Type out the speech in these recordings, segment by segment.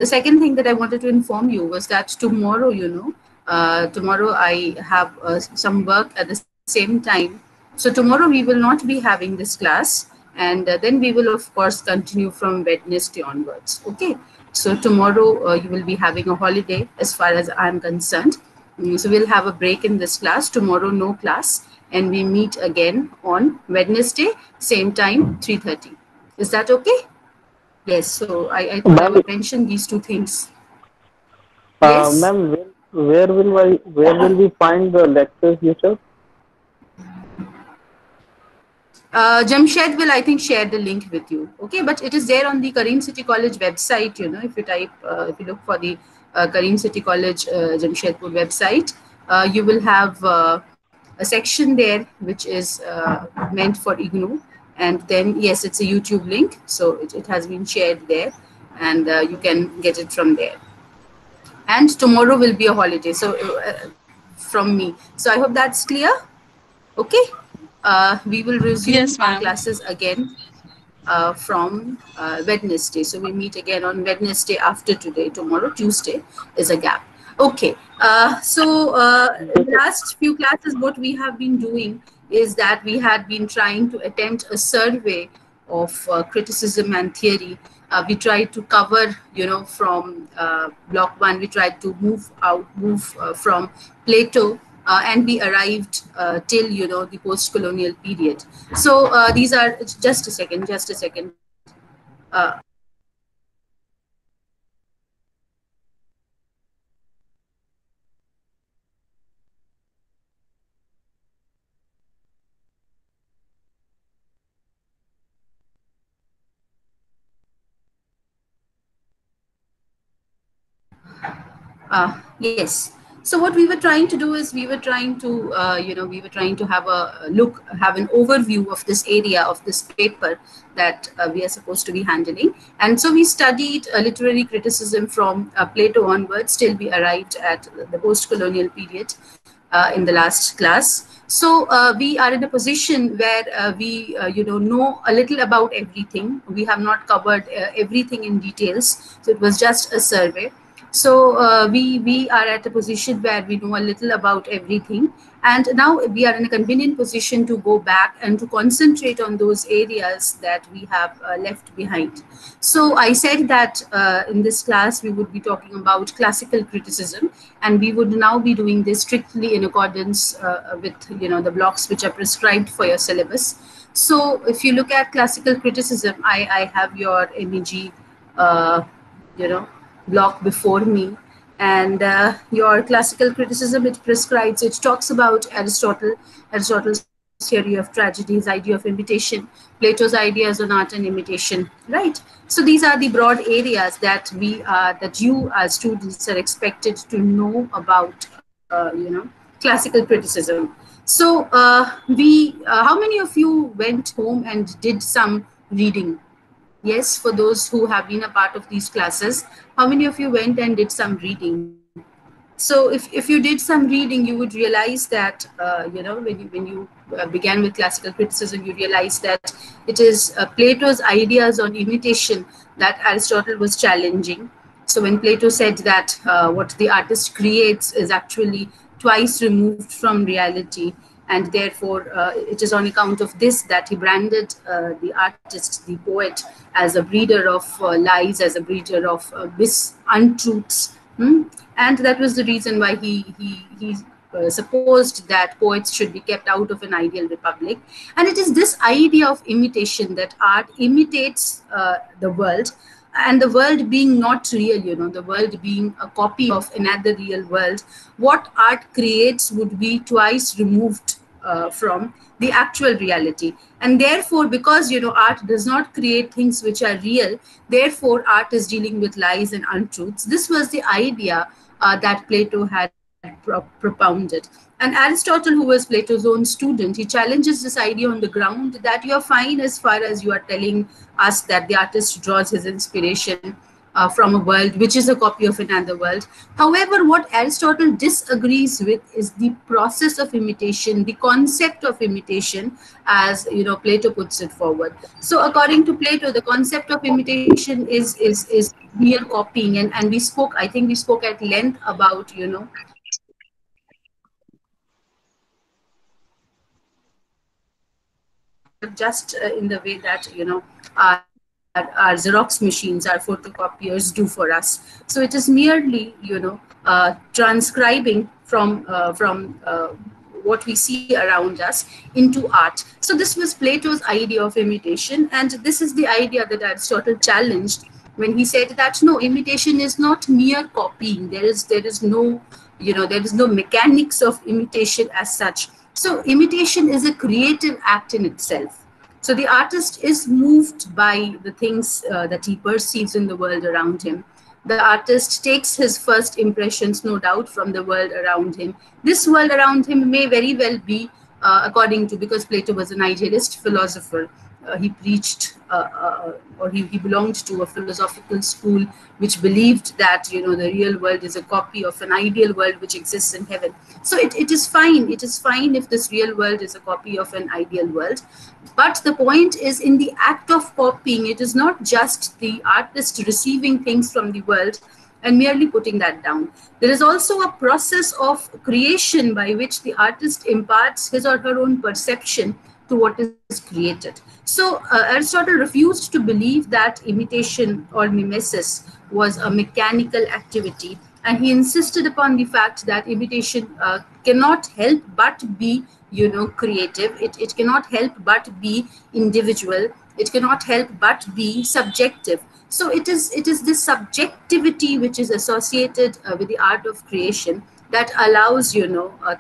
the second thing that I wanted to inform you was that tomorrow, tomorrow I have some work at the same time. So tomorrow we will not be having this class, and then we will of course continue from Wednesday onwards. Okay. So tomorrow you will be having a holiday as far as I'm concerned. So we'll have a break in this class. Tomorrow no class, and we meet again on Wednesday, same time, 3:30. Is that okay? Yes, so I thought I Ma'am, would mention these two things. Yes. ma'am, where will we find the lectures you said? Jamshed will, I think, share the link with you. Okay, but it is there on the Kareem City College website. If you type, if you look for the Kareem City College Jamshedpur website, you will have a section there which is meant for IGNOU. And then, yes, it's a YouTube link. So it has been shared there, and you can get it from there. And tomorrow will be a holiday. So from me. So I hope that's clear. Okay. We will resume Yes, our ma'am. classes again from Wednesday. So we meet again on Wednesday after today. Tomorrow, Tuesday, is a gap. Okay. In the last few classes, what we have been doing is that we had been trying to attempt a survey of criticism and theory. We tried to cover, from block one, we tried to move from Plato, and we arrived till, the post-colonial period. So these are, just a second, just a second. Yes. So what we were trying to do is we were trying to, we were trying to have a look, have an overview of this area of this paper that we are supposed to be handling. And so we studied literary criticism from Plato onwards till we arrived at the post-colonial period in the last class. So we are in a position where we, know a little about everything. We have not covered everything in details. So it was just a survey. So we are at a position where we know a little about everything, and now we are in a convenient position to go back and to concentrate on those areas that we have left behind. So I said that in this class we would be talking about classical criticism, and we would now be doing this strictly in accordance with the blocks which are prescribed for your syllabus. So if you look at classical criticism, I have your MEG. You know block before me, and your classical criticism, it prescribes, it talks about Aristotle's theory of tragedy, his idea of imitation, Plato's ideas on art and imitation, right? So these are the broad areas that that you as students are expected to know about, classical criticism. So how many of you went home and did some reading? Yes, for those who have been a part of these classes, how many of you went and did some reading? So if you did some reading, you would realize that, when you began with classical criticism, you realize that it is Plato's ideas on imitation that Aristotle was challenging. So when Plato said that what the artist creates is actually twice removed from reality, and therefore it is on account of this that he branded the artist, the poet, as a breeder of lies, as a breeder of untruths. And that was the reason why he supposed that poets should be kept out of an ideal republic. And it is this idea of imitation, that art imitates the world, and the world being not real, the world being a copy of another real world, what art creates would be twice removed from the actual reality. And therefore, because art does not create things which are real, therefore art is dealing with lies and untruths. This was the idea that Plato had propounded. And Aristotle, who was Plato's own student, he challenges this idea on the ground that you're fine as far as you are telling us that the artist draws his inspiration from a world which is a copy of another world. However, what Aristotle disagrees with is the process of imitation, the concept of imitation, as Plato puts it forward. So, according to Plato, the concept of imitation is mere copying, and we spoke. I think we spoke at length about just in the way that our Xerox machines, our photocopiers do for us. So it is merely transcribing from what we see around us into art. So this was Plato's idea of imitation, and this is the idea that Aristotle challenged when he said that no, imitation is not mere copying. There is no there is no mechanics of imitation as such. So imitation is a creative act in itself. So the artist is moved by the things that he perceives in the world around him. The artist takes his first impressions, no doubt, from the world around him. This world around him may very well be, according to, because Plato was an idealist philosopher, he preached or he belonged to a philosophical school which believed that the real world is a copy of an ideal world which exists in heaven. So it is fine, if this real world is a copy of an ideal world. But the point is, in the act of copying, it is not just the artist receiving things from the world and merely putting that down. There is also a process of creation by which the artist imparts his or her own perception to what is created. So Aristotle refused to believe that imitation or mimesis was a mechanical activity, and he insisted upon the fact that imitation cannot help but be creative. It cannot help but be individual. It cannot help but be subjective. So it is this subjectivity which is associated with the art of creation that allows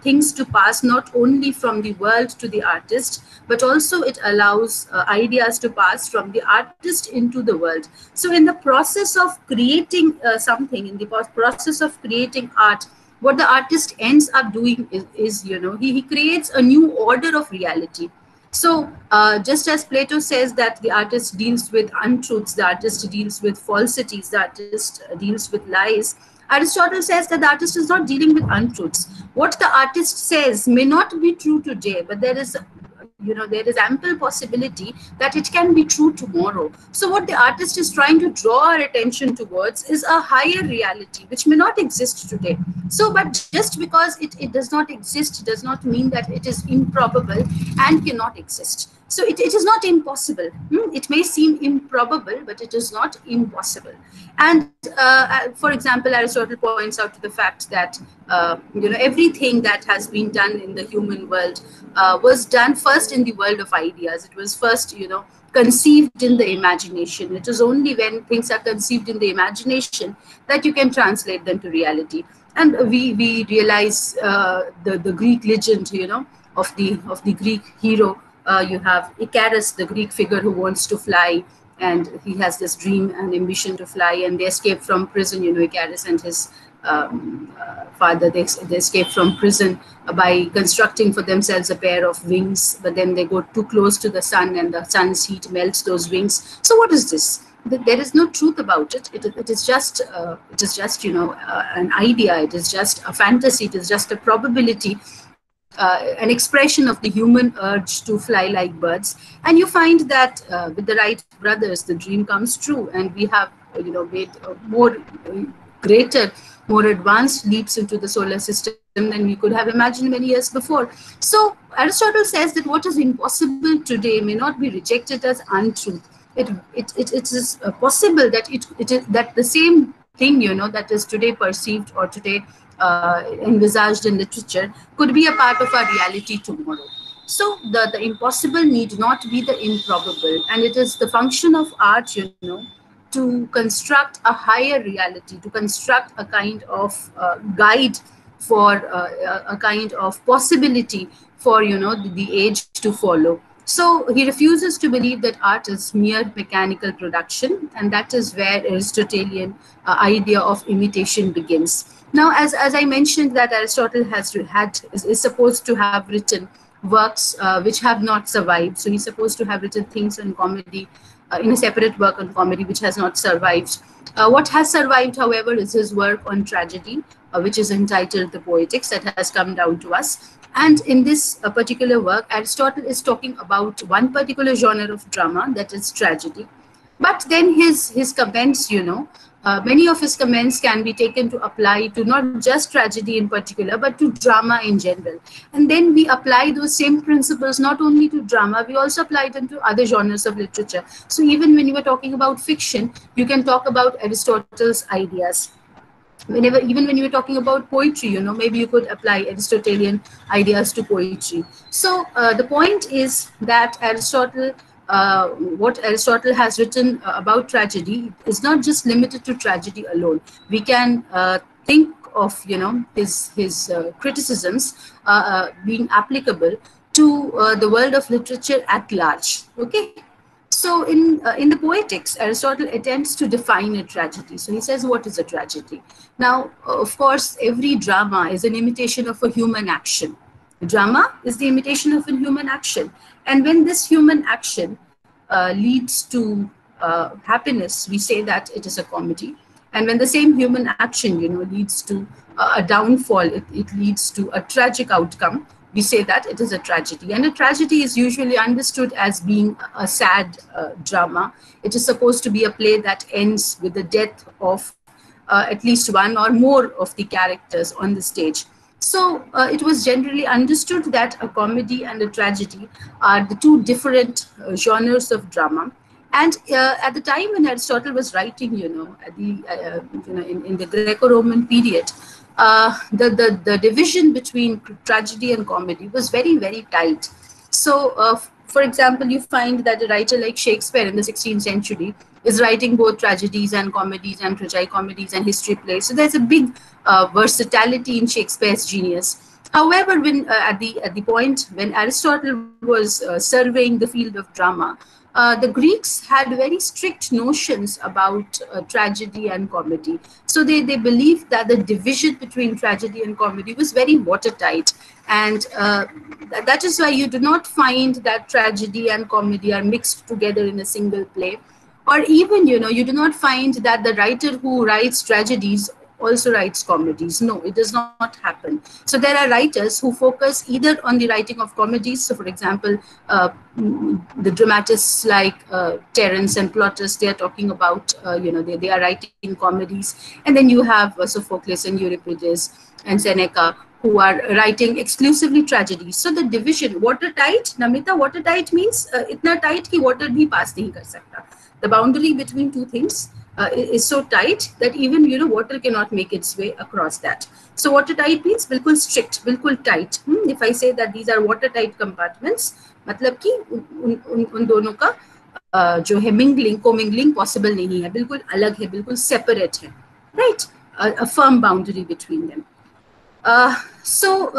things to pass not only from the world to the artist, but also it allows ideas to pass from the artist into the world. So in the process of creating something, in the process of creating art, what the artist ends up doing is he creates a new order of reality. So just as Plato says that the artist deals with untruths, the artist deals with falsities, the artist deals with lies, Aristotle says that the artist is not dealing with untruths. What the artist says may not be true today, but there is ample possibility that it can be true tomorrow. So what the artist is trying to draw our attention towards is a higher reality which may not exist today. So but just because it does not exist does not mean that it is improbable and cannot exist. So it is not impossible. It may seem improbable, but it is not impossible. And for example, Aristotle points out to the fact that everything that has been done in the human world was done first in the world of ideas. It was first conceived in the imagination. It is only when things are conceived in the imagination that you can translate them to reality. And we realize the Greek legend, of the Greek hero. You have Icarus, the Greek figure who wants to fly, and he has this dream and ambition to fly, and they escape from prison. Icarus and his father, they escape from prison by constructing for themselves a pair of wings, but then they go too close to the sun, and the sun's heat melts those wings. So what is this? There is no truth about it. It is just an idea. It is just a fantasy. It is just a probability, an expression of the human urge to fly like birds. And you find that with the right brothers, the dream comes true, and we have made more greater, more advanced leaps into the solar system than we could have imagined many years before. So Aristotle says that what is impossible today may not be rejected as untruth. It is possible that that the same thing that is today perceived or today envisaged in literature could be a part of our reality tomorrow. So the impossible need not be the improbable, and it is the function of art, to construct a higher reality, to construct a kind of guide for a kind of possibility for the age to follow. So he refuses to believe that art is mere mechanical production, and that is where Aristotelian idea of imitation begins. Now, as I mentioned, that Aristotle is supposed to have written works which have not survived. So he's supposed to have written things on comedy, in a separate work on comedy, which has not survived. What has survived, however, is his work on tragedy, which is entitled The Poetics, that has come down to us. And in this particular work, Aristotle is talking about one particular genre of drama, that is tragedy. But then his comments, many of his comments can be taken to apply to not just tragedy in particular, but to drama in general. And then we apply those same principles not only to drama, we also apply them to other genres of literature. So even when you are talking about fiction, you can talk about Aristotle's ideas. Whenever, even when you were talking about poetry, maybe you could apply Aristotelian ideas to poetry. So the point is that Aristotle, what Aristotle has written about tragedy is not just limited to tragedy alone. We can think of his criticisms being applicable to the world of literature at large. Okay. So in the Poetics, Aristotle attempts to define a tragedy. So he says, what is a tragedy? Now, of course, every drama is an imitation of a human action. Drama is the imitation of a human action. And when this human action leads to happiness, we say that it is a comedy. And when the same human action, leads to a downfall, it leads to a tragic outcome, we say that it is a tragedy. And a tragedy is usually understood as being a sad drama. It is supposed to be a play that ends with the death of at least one or more of the characters on the stage. So it was generally understood that a comedy and a tragedy are the two different genres of drama. And at the time when Aristotle was writing, at the in the Greco-Roman period, the division between tragedy and comedy was very, very tight. So, for example, you find that a writer like Shakespeare in the 16th century is writing both tragedies and comedies and tragicomedies and history plays. So there's a big versatility in Shakespeare's genius. However, when at the point when Aristotle was surveying the field of drama, the Greeks had very strict notions about tragedy and comedy. So they believed that the division between tragedy and comedy was very watertight. And that is why you do not find that tragedy and comedy are mixed together in a single play. Or even, you do not find that the writer who writes tragedies also writes comedies. No, it does not happen. So there are writers who focus either on the writing of comedies. So, for example, the dramatists like Terence and Plautus, they are talking about, they are writing comedies. And then you have Sophocles and Euripides and Seneca, who are writing exclusively tragedies. So the division, watertight, Namita, watertight means itna tight ki water bhi pass nahi kar sakta. The boundary between two things is so tight that even water cannot make its way across that. So watertight means bilkul strict, bilkul tight. If I say that these are watertight compartments, मतलब कि उन दोनों का जो है mingling, co-mingling possible नहीं है, बिल्कुल अलग है, बिल्कुल separate है, right? A firm boundary between them. So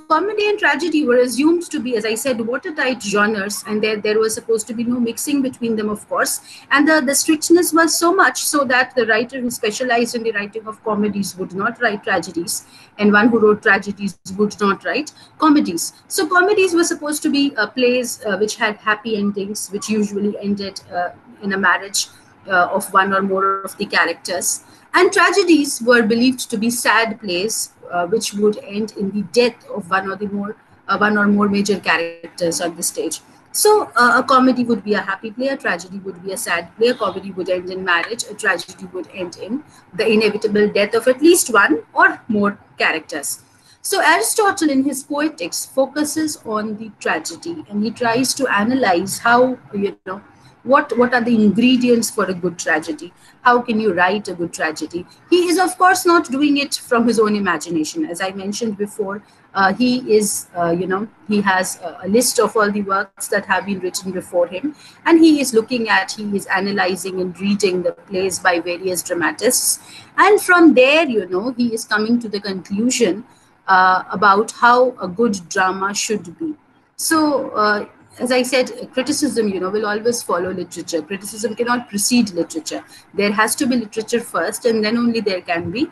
comedy and tragedy were assumed to be, as I said, watertight genres, and there was supposed to be no mixing between them, of course. And the strictness was so much so that the writer who specialized in the writing of comedies would not write tragedies, and one who wrote tragedies would not write comedies. So comedies were supposed to be plays which had happy endings, which usually ended in a marriage of one or more of the characters. And tragedies were believed to be sad plays, which would end in the death of one or more major characters on the stage. So a comedy would be a happy play, a tragedy would be a sad play, a comedy would end in marriage, a tragedy would end in the inevitable death of at least one or more characters. So Aristotle in his Poetics focuses on the tragedy, and he tries to analyze how, what are the ingredients for a good tragedy? How can you write a good tragedy? He is, of course, not doing it from his own imagination. As I mentioned before, he has a list of all the works that have been written before him, and he is he is analyzing and reading the plays by various dramatists. And from there, he is coming to the conclusion about how a good drama should be. So, as I said, criticism, will always follow literature. Criticism cannot precede literature. There has to be literature first, and then only there can be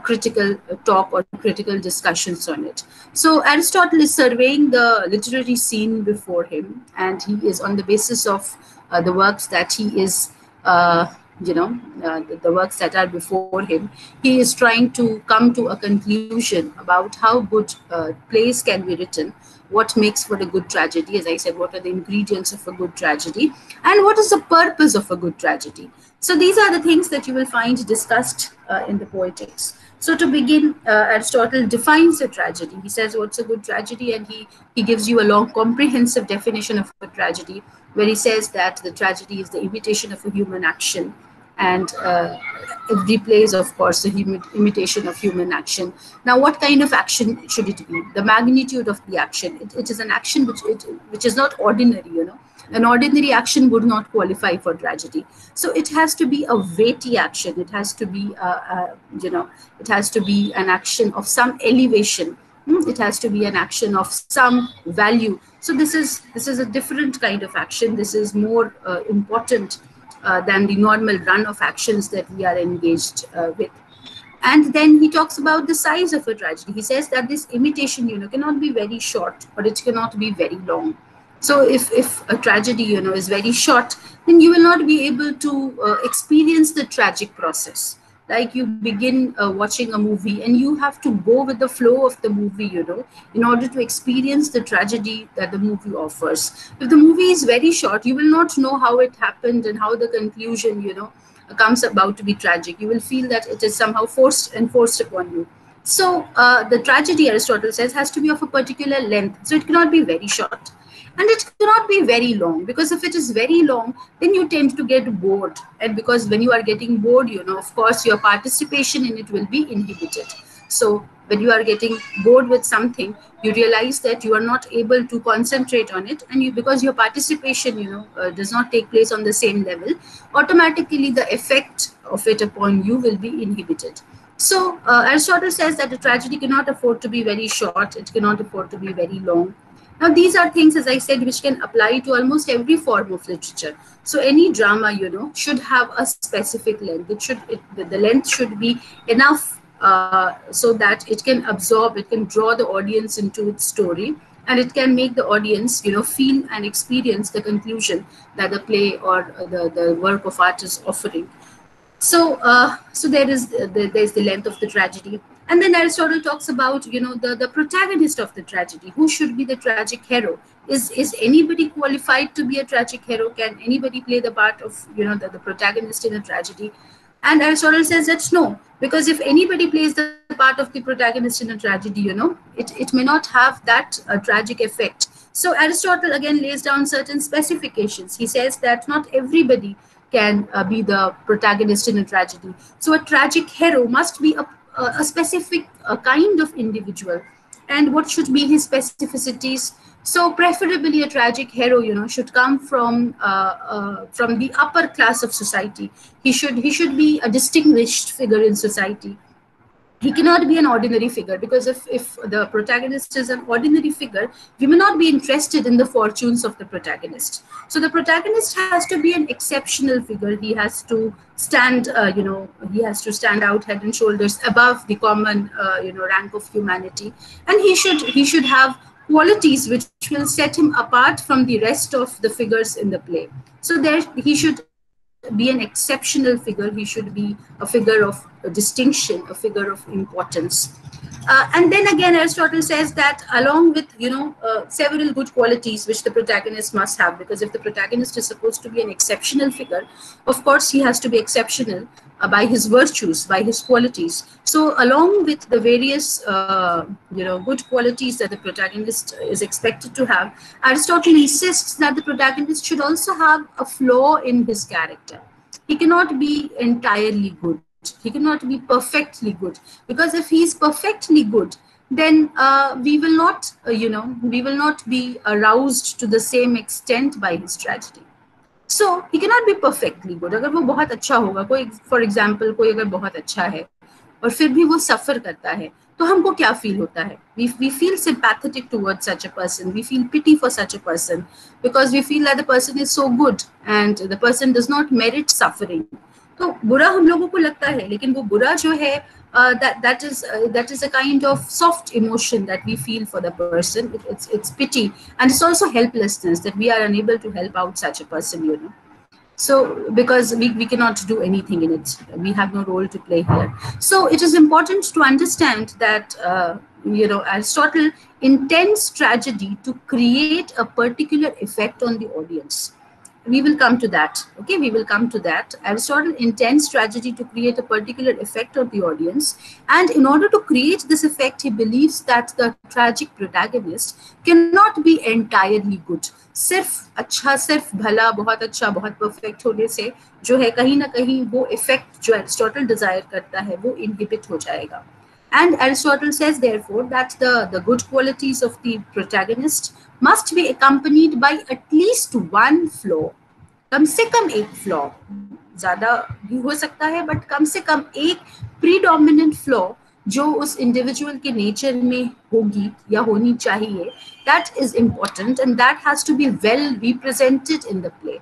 critical talk or critical discussions on it. So Aristotle is surveying the literary scene before him, and he is on the basis of the works that he is, uh, the works that are before him, he is trying to come to a conclusion about how good plays can be written, what makes for a good tragedy, as I said, what are the ingredients of a good tragedy, and what is the purpose of a good tragedy. So these are the things that you will find discussed in the Poetics. So to begin, Aristotle defines a tragedy. He says what's a good tragedy, and he gives you a long, comprehensive definition of a tragedy, where he says that the tragedy is the imitation of a human action, and it replays, of course, the imitation of human action. Now, what kind of action should it be? The magnitude of the action. It is an action which is not ordinary. An ordinary action would not qualify for tragedy. So it has to be a weighty action. It has to be it has to be an action of some elevation. It has to be an action of some value. So this is a different kind of action. This is more important than the normal run of actions that we are engaged with. And then he talks about the size of a tragedy. He says that this imitation, cannot be very short, or it cannot be very long. So if a tragedy, is very short, then you will not be able to experience the tragic process. Like you begin watching a movie, and you have to go with the flow of the movie, in order to experience the tragedy that the movie offers. If the movie is very short, you will not know how it happened and how the conclusion, comes about to be tragic. You will feel that it is somehow enforced upon you. So the tragedy, Aristotle says, has to be of a particular length. So it cannot be very short, and it cannot be very long, because if it is very long, then you tend to get bored. And because when you are getting bored, of course, your participation in it will be inhibited. So when you are getting bored with something, you realize that you are not able to concentrate on it, and because your participation does not take place on the same level, automatically the effect of it upon you will be inhibited. So Aristotle says that a tragedy cannot afford to be very short, it cannot afford to be very long. Now, these are things, as I said, which can apply to almost every form of literature. So any drama, should have a specific length. The length should be enough so that it can absorb, it can draw the audience into its story, and it can make the audience, feel and experience the conclusion that the play or the work of art is offering. So there's the length of the tragedy, and then Aristotle talks about the protagonist of the tragedy. Who should be the tragic hero? Is anybody qualified to be a tragic hero? Can anybody play the part of the protagonist in a tragedy? And Aristotle says that no, because if anybody plays the part of the protagonist in a tragedy, it may not have that tragic effect. So Aristotle again lays down certain specifications. He says that not everybody can be the protagonist in a tragedy. So a tragic hero must be a specific kind of individual. And what should be his specificities? So preferably a tragic hero, should come from the upper class of society. He should be a distinguished figure in society. He cannot be an ordinary figure, because if the protagonist is an ordinary figure, we may not be interested in the fortunes of the protagonist. So the protagonist has to be an exceptional figure. He has to stand, he has to stand out head and shoulders above the common, rank of humanity, and he should have qualities which will set him apart from the rest of the figures in the play. So there, he should be an exceptional figure. He should be a figure of distinction, a figure of importance. And then again, Aristotle says that along with several good qualities which the protagonist must have, because if the protagonist is supposed to be an exceptional figure, of course he has to be exceptional by his virtues, by his qualities. So along with the various good qualities that the protagonist is expected to have, Aristotle insists that the protagonist should also have a flaw in his character. He cannot be entirely good. He cannot be perfectly good, because if he is perfectly good, then we will not be aroused to the same extent by his tragedy. So he cannot be perfectly good. अगर वो बहुत अच्छा होगा, कोई for example कोई अगर बहुत अच्छा है और फिर भी वो suffer करता है, तो हमको क्या feel होता है? We feel sympathetic towards such a person. We feel pity for such a person, because we feel that the person is so good and the person does not merit suffering. तो बुरा हम लोगों को लगता है, लेकिन वो बुरा जो है, that is a kind of soft emotion that we feel for the person. It's pity, and it's also helplessness, that we are unable to help out such a person. So because we cannot do anything in it, we have no role to play here. So it is important to understand that Aristotle intends tragedy to create a particular effect on the audience. We will come to that. Okay, we will come to that. Aristotle intends tragedy to create a particular effect on the audience, and in order to create this effect, he believes that the tragic protagonist cannot be entirely good. सिर्फ अच्छा, सिर्फ भला, बहुत अच्छा, बहुत perfect होने से जो है कहीं ना कहीं वो इफेक्ट जो एरिस्टोटल डिजायर करता है वो इनहिबिट हो जाएगा. And Aristotle says, therefore, that the good qualities of the protagonist must be accompanied by at least one flaw. कम से कम एक फ्लॉ, ज्यादा भी हो सकता है बट कम से कम एक प्रीडोमिनेंट फ्लॉ जो उस इंडिविजुअल के नेचर में होगी या होनी चाहिए, that is important and that has to be well represented in the play.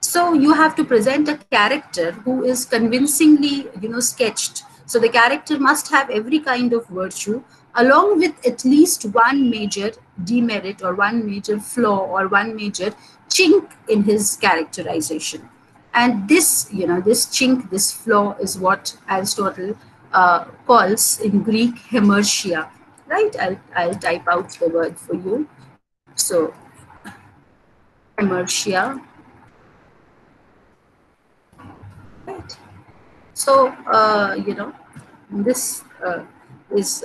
So you have to present a character who is convincingly sketched. So the character must have every kind of virtue along with at least one major demerit or one major flaw or one major chink in his characterization. And this this chink, this flaw is what Aristotle calls in Greek hemertia. Right, I'll type out the word for you. So hemertia. Right. So, this is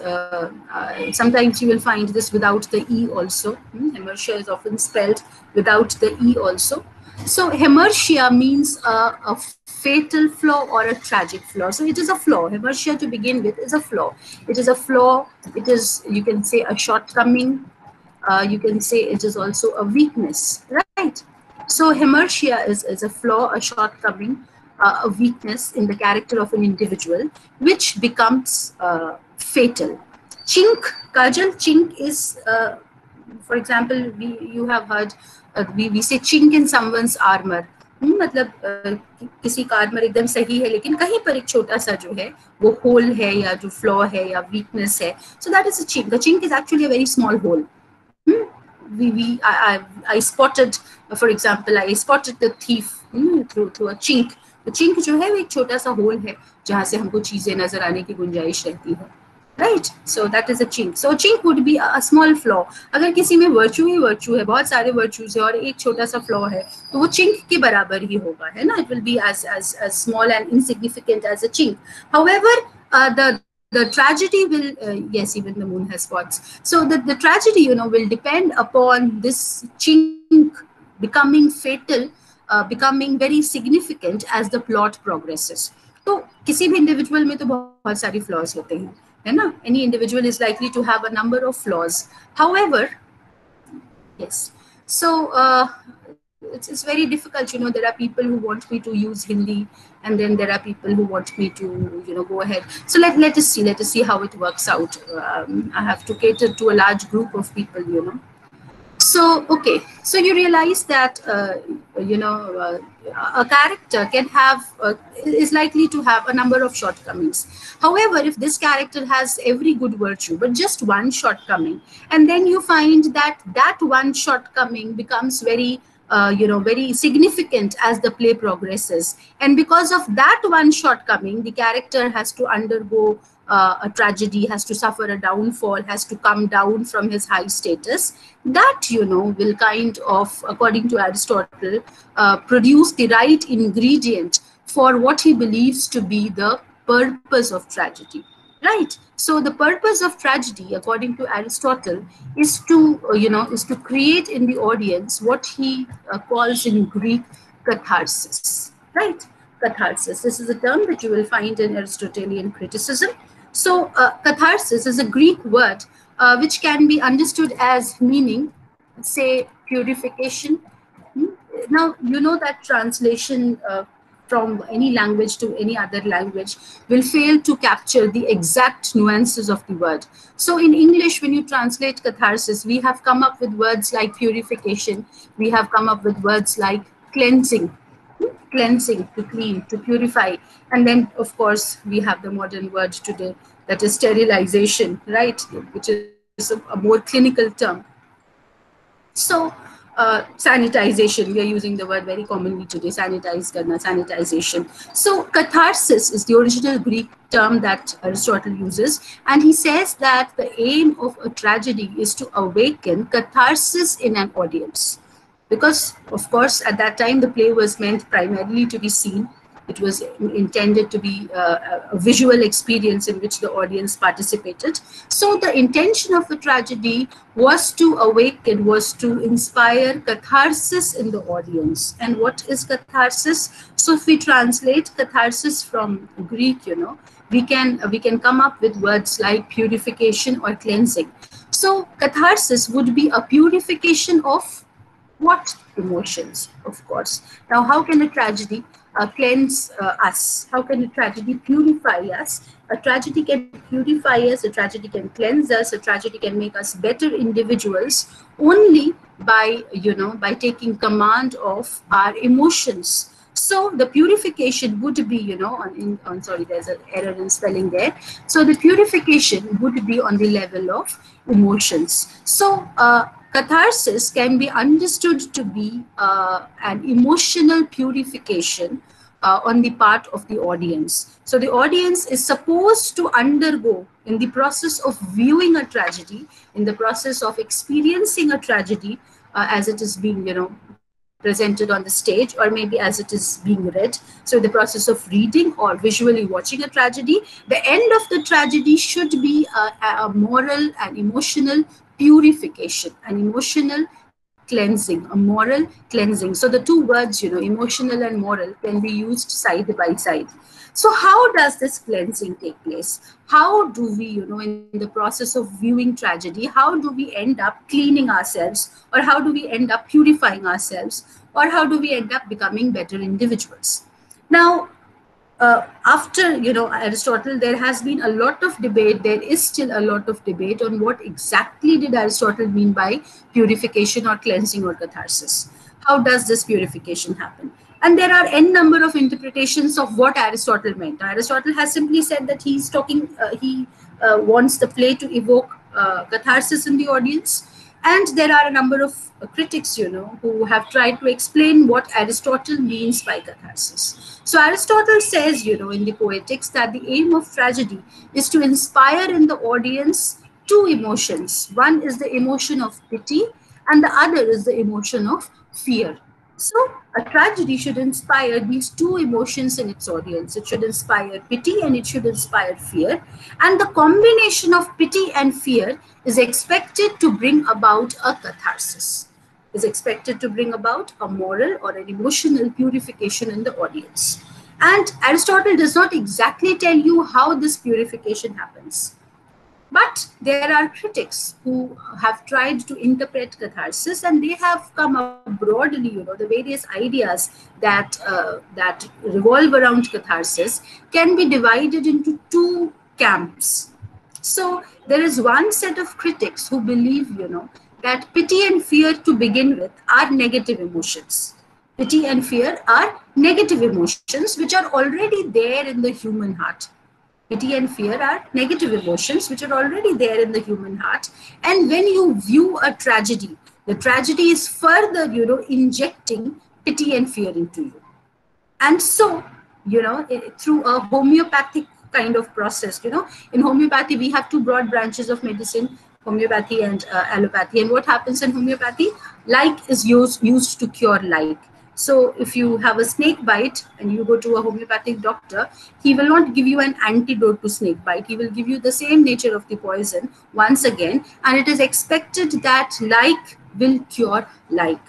sometimes you will find this without the E also. Hemertia is often spelled without the E also. So, hemertia means a fatal flaw or a tragic flaw. So, it is a flaw. Hemertia to begin with is a flaw. It is a flaw. It is, you can say, a shortcoming. You can say it is also a weakness, right? So hemertia is a flaw, a shortcoming, a weakness in the character of an individual, which becomes fatal. Chink, Kajal, chink is, for example, you have heard, we say chink in someone's armor. मतलब किसी का armour एकदम सही है लेकिन कहीं पर एक छोटा सा जो है वो होल है या जो फ्लॉ है या वीकनेस है. So that is a chink. A chink is actually a very small hole. I spotted, for example, I spotted the thief through a chink. The chink जो है वो एक छोटा सा होल है जहाँ से हमको चीजें नजर आने की गुंजाइश रहती है. Right, so that is a chink. So a chink would be a small flaw. अगर किसी में वर्च्यू ही वर्च्यू है, बहुत सारे वर्च्यूज है और एक छोटा सा फ्लॉ है तो वो चिंक के बराबर ही होगा, है ना. It will be as small and insignificant as a chink. However, the tragedy will yes, even the moon has spots. So the tragedy will depend upon this chink becoming fatal, becoming very significant as the plot progresses. तो किसी भी individual में तो बहुत सारी flaws होते हैं, है ना. Any individual is likely to have a number of flaws. However, yes, so it's very difficult. There are people who want me to use Hindi, and then there are people who want me to go ahead. So let us see how it works out. I have to cater to a large group of people. So okay, so you realize that a character can have is likely to have a number of shortcomings. However, if this character has every good virtue but just one shortcoming, and then you find that one shortcoming becomes very very significant as the play progresses, and because of that one shortcoming, the character has to undergo a tragedy, has to suffer a downfall, has to come down from his high status. That will kind of, according to Aristotle, produce the right ingredient for what he believes to be the purpose of tragedy. Right. So the purpose of tragedy, according to Aristotle, is to is to create in the audience what he calls in Greek catharsis. Right. Catharsis. This is a term that you will find in Aristotelian criticism. So catharsis is a Greek word which can be understood as meaning, say, purification. Now that translation from any language to any other language will fail to capture the exact nuances of the word. So in English, when you translate catharsis, we have come up with words like purification. We have come up with words like cleansing, to clean, to purify. And then, of course, we have the modern word today that is sterilization, right? Which is a more clinical term. So sanitization. We are using the word very commonly today, sanitize karna, sanitization. So catharsis is the original Greek term that Aristotle uses, and he says that the aim of a tragedy is to awaken catharsis in an audience, because of course at that time the play was meant primarily to be seen. It was intended to be a visual experience in which the audience participated. So the intention of the tragedy was to awaken, was to inspire catharsis in the audience. And what is catharsis? So if we translate catharsis from Greek, we can come up with words like purification or cleansing. So catharsis would be a purification of what? Emotions, of course. Now, how can a tragedy cleanse us? How can a tragedy purify us? A tragedy can purify us, a tragedy can cleanse us, a tragedy can make us better individuals only by taking command of our emotions. So the purification would be, sorry, there's an error in spelling there. So the purification would be on the level of emotions. So catharsis can be understood to be an emotional purification on the part of the audience. So the audience is supposed to undergo, in the process of viewing a tragedy, in the process of experiencing a tragedy, as it is being, presented on the stage, or maybe as it is being read. So the process of reading or visually watching a tragedy, the end of the tragedy should be a moral and emotional purification, an emotional cleansing, a moral cleansing. So the two words, emotional and moral, can be used side by side. So how does this cleansing take place? How do we, in the process of viewing tragedy, how do we end up cleaning ourselves, or how do we end up purifying ourselves, or how do we end up becoming better individuals? Now, after Aristotle, there has been a lot of debate. There is still a lot of debate on what exactly did Aristotle mean by purification or cleansing or catharsis. How does this purification happen? And there are n number of interpretations of what Aristotle meant. Aristotle has simply said that he's talking. He wants the play to evoke catharsis in the audience. And there are a number of critics, who have tried to explain what Aristotle means by catharsis. So Aristotle says, in the Poetics, that the aim of tragedy is to inspire in the audience two emotions. One is the emotion of pity, and the other is the emotion of fear. So a tragedy should inspire these two emotions in its audience. It should inspire pity and it should inspire fear. And the combination of pity and fear is expected to bring about a catharsis, is expected to bring about a moral or an emotional purification in the audience. And Aristotle does not exactly tell you how this purification happens. But there are critics who have tried to interpret catharsis, and they have come up broadly, the various ideas that revolve around catharsis can be divided into two camps. So there is one set of critics who believe, that pity and fear to begin with are negative emotions. Pity and fear are negative emotions which are already there in the human heart. Pity and fear are negative emotions which are already there in the human heart. And when you view a tragedy, the tragedy is further, injecting pity and fear into you. And so, through a homeopathic kind of process, in homeopathy, we have two broad branches of medicine, homeopathy and allopathy. And what happens in homeopathy? Like is used to cure like. So if you have a snake bite and you go to a homeopathic doctor, he will not give you an antidote to snake bite. He will give you the same nature of the poison once again, and it is expected that like will cure like.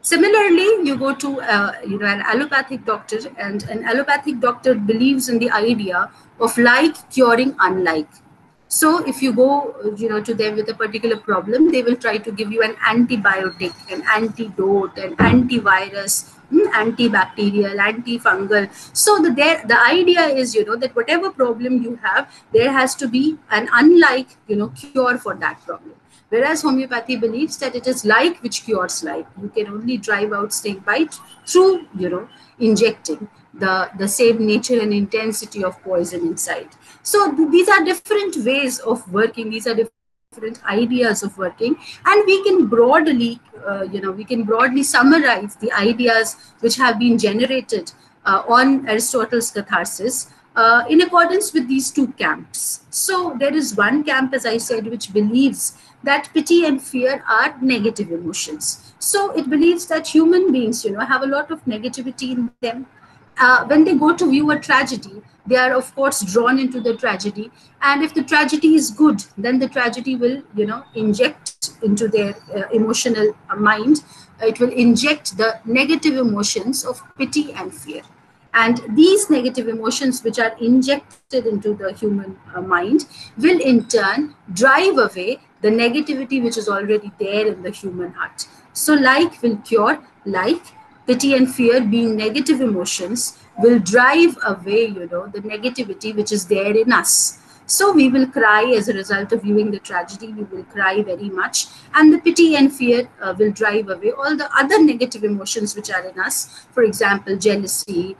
Similarly, you go to an allopathic doctor, and an allopathic doctor believes in the idea of like curing unlike. So if you go to them with a particular problem, they will try to give you an antibiotic, an antidote, an antivirus, antibacterial, antifungal. So the idea is that whatever problem you have, there has to be an unlike cure for that problem. Whereas homeopathy believes that it is like which cures like. You can only drive out snake bite through, injecting the same nature and intensity of poison inside. So these are different ways of working. These are different different ideas of working, and we can broadly, we can broadly summarize the ideas which have been generated on Aristotle's Catharsis in accordance with these two camps. So there is one camp, as I said, which believes that pity and fear are negative emotions. So it believes that human beings, have a lot of negativity in them. When they go to view a tragedy, they are of course drawn into the tragedy, and if the tragedy is good, then the tragedy will, inject into their emotional mind. It will inject the negative emotions of pity and fear, and these negative emotions which are injected into the human mind will in turn drive away the negativity which is already there in the human heart. So like will cure like. Pity and fear, being negative emotions, will drive away, the negativity which is there in us. So we will cry as a result of viewing the tragedy. We will cry very much, and the pity and fear will drive away all the other negative emotions which are in us. For example, jealousy,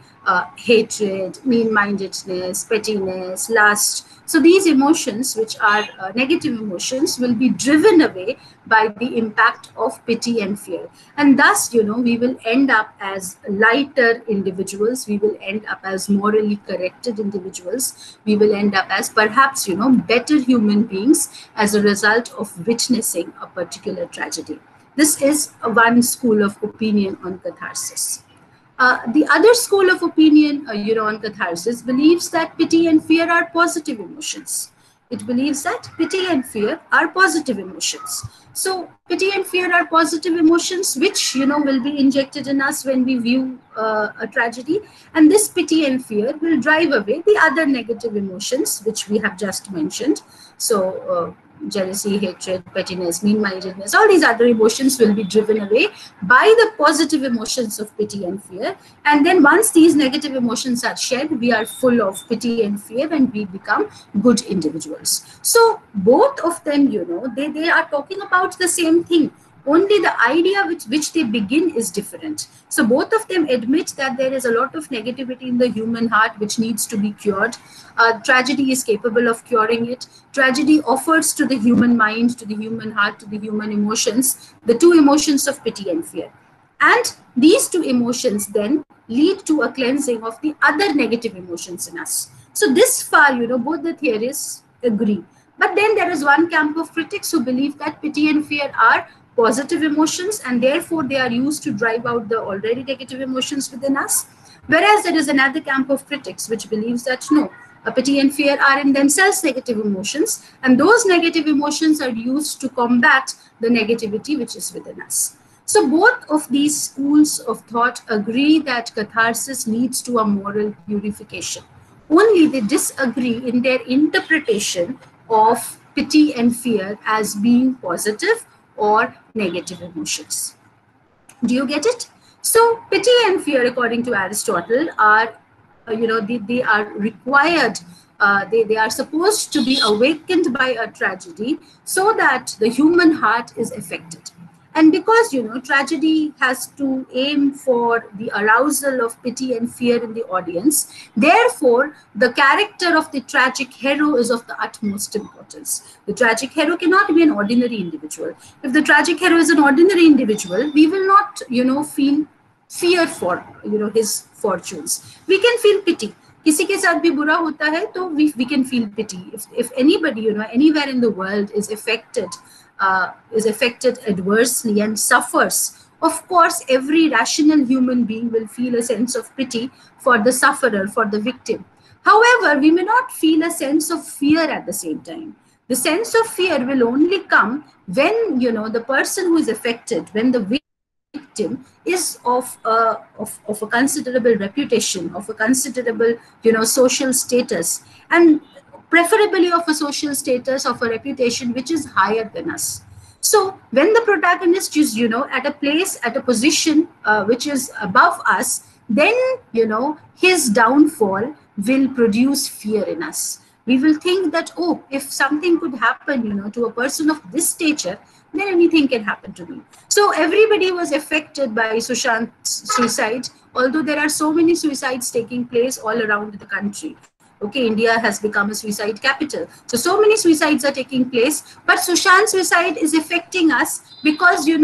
hatred, mean-mindedness, pettiness, lust. So these emotions, which are negative emotions, will be driven away by the impact of pity and fear. And thus, we will end up as lighter individuals. We will end up as morally corrected individuals. We will end up as perhaps, better human beings as a result of witnessing a particular tragedy. This is one school of opinion on catharsis. The other school of opinion, on catharsis, believes that pity and fear are positive emotions. It believes that pity and fear are positive emotions. So pity and fear are positive emotions, which, will be injected in us when we view a tragedy. And this pity and fear will drive away the other negative emotions, which we have just mentioned. So jealousy, hatred, pettiness, mean-mindedness, all these other emotions will be driven away by the positive emotions of pity and fear. And then once these negative emotions are shed, we are full of pity and fear, and we become good individuals. So both of them, they are talking about the same thing. Only the idea with which they begin is different. So both of them admit that there is a lot of negativity in the human heart which needs to be cured. Tragedy is capable of curing it. Tragedy offers to the human mind, to the human heart, to the human emotions, the two emotions of pity and fear. And these two emotions then lead to a cleansing of the other negative emotions in us. So this far, both the theorists agree. But then there is one camp of critics who believe that pity and fear are positive emotions, and therefore they are used to drive out the already negative emotions within us. Whereas there is another camp of critics which believes that no, pity and fear are in themselves negative emotions, and those negative emotions are used to combat the negativity which is within us. So both of these schools of thought agree that catharsis leads to a moral purification. Only they disagree in their interpretation of pity and fear as being positive or negative emotions. Do you get it? So pity and fear, according to Aristotle, are, they are required, they are supposed to be awakened by a tragedy so that the human heart is affected. And because, tragedy has to aim for the arousal of pity and fear in the audience, therefore, the character of the tragic hero is of the utmost importance. The tragic hero cannot be an ordinary individual. If the tragic hero is an ordinary individual, we will not, feel fear for, his fortunes. We can feel pity. किसी के साथ भी बुरा होता है तो we can feel pity. If anybody, anywhere in the world is affected adversely and suffers, of course, every rational human being will feel a sense of pity for the sufferer, for the victim. However, we may not feel a sense of fear at the same time. The sense of fear will only come when, the person who is affected, when the victim is of a considerable reputation, of a considerable, social status, and preferably of a social status, of a reputation which is higher than us. So when the protagonist is, at a place, at a position which is above us, then, his downfall will produce fear in us. We will think that, oh, if something could happen, to a person of this stature, then anything can happen to me. So everybody was affected by Sushant's suicide, although there are so many suicides taking place all around the country. Okay, India has become a suicide capital. So many suicides are taking place, but Sushant's suicide is affecting us because, he,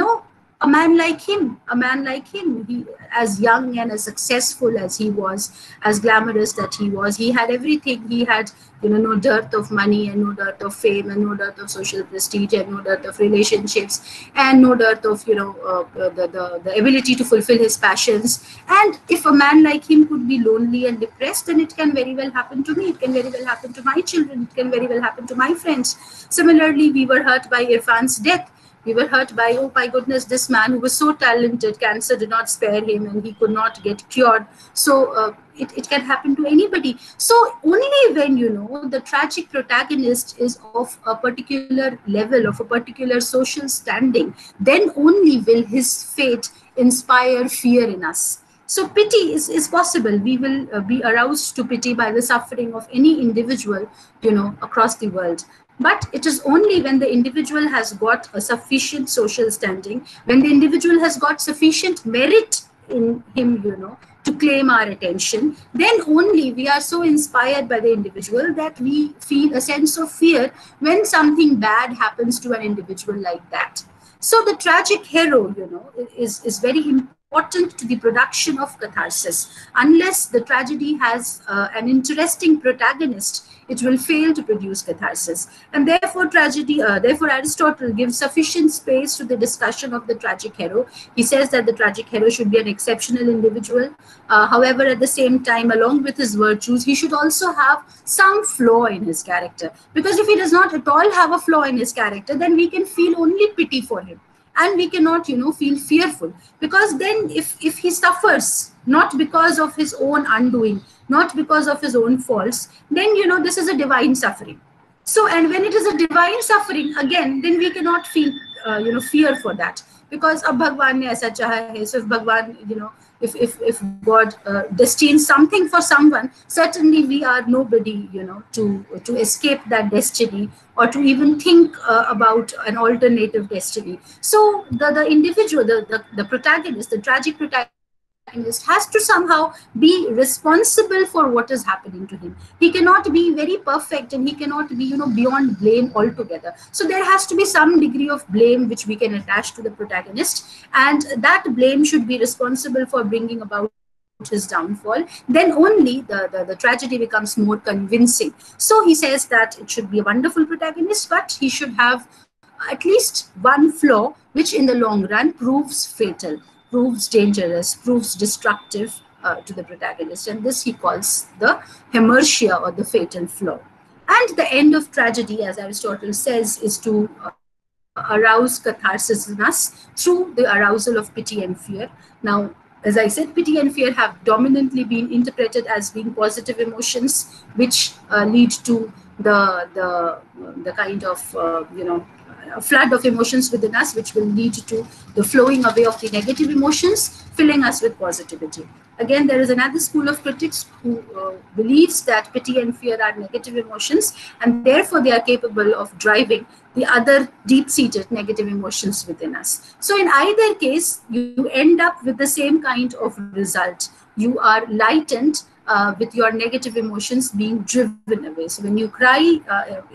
as young and as successful as he was, as glamorous that he was, he had everything. He had, no dearth of money and no dearth of fame and no dearth of social prestige and no dearth of relationships and no dearth of, the ability to fulfill his passions. And if a man like him could be lonely and depressed, then it can very well happen to me. It can very well happen to my children. It can very well happen to my friends. Similarly, we were hurt by Irfan's death. We were hurt by, oh my goodness, this man who was so talented, cancer did not spare him and he could not get cured. So it can happen to anybody. So only when, the tragic protagonist is of a particular level, of a particular social standing, then only will his fate inspire fear in us. So pity is possible. We will be aroused to pity by the suffering of any individual, across the world. But it is only when the individual has got a sufficient social standing, when the individual has got sufficient merit in him, to claim our attention, then only we are so inspired by the individual that we feel a sense of fear when something bad happens to an individual like that. So the tragic hero, is very important to the production of catharsis. Unless the tragedy has an interesting protagonist, it will fail to produce catharsis. And therefore Aristotle gives sufficient space to the discussion of the tragic hero. He says that the tragic hero should be an exceptional individual. However, at the same time, along with his virtues, he should also have some flaw in his character. Because if he does not at all have a flaw in his character, then we can feel only pity for him. And we cannot, feel fearful. Because then if he suffers, not because of his own undoing, not because of his own faults, then, this is a divine suffering. So, and when it is a divine suffering, again, then we cannot feel, fear for that. Because ab Bhagwan ne aisa chaha hai. So if Bhagwan, if God destines something for someone, certainly we are nobody, to escape that destiny or to even think about an alternative destiny. So the individual, the protagonist, the tragic protagonist has to somehow be responsible for what is happening to him. He cannot be very perfect and he cannot be, beyond blame altogether. So there has to be some degree of blame which we can attach to the protagonist, and that blame should be responsible for bringing about his downfall. Then only the tragedy becomes more convincing. So he says that it should be a wonderful protagonist, but he should have at least one flaw which in the long run proves fatal, proves dangerous, proves destructive to the protagonist. And this he calls the hamartia, or the fatal flaw. And the end of tragedy, as Aristotle says, is to arouse catharsis in us through the arousal of pity and fear. Now, as I said, pity and fear have dominantly been interpreted as being positive emotions, which lead to the kind of a flood of emotions within us, which will lead to the flowing away of the negative emotions, filling us with positivity. Again, there is another school of critics who believes that pity and fear are negative emotions, and therefore they are capable of driving the other deep-seated negative emotions within us. So in either case, you end up with the same kind of result. You are lightened with your negative emotions being driven away. So when you cry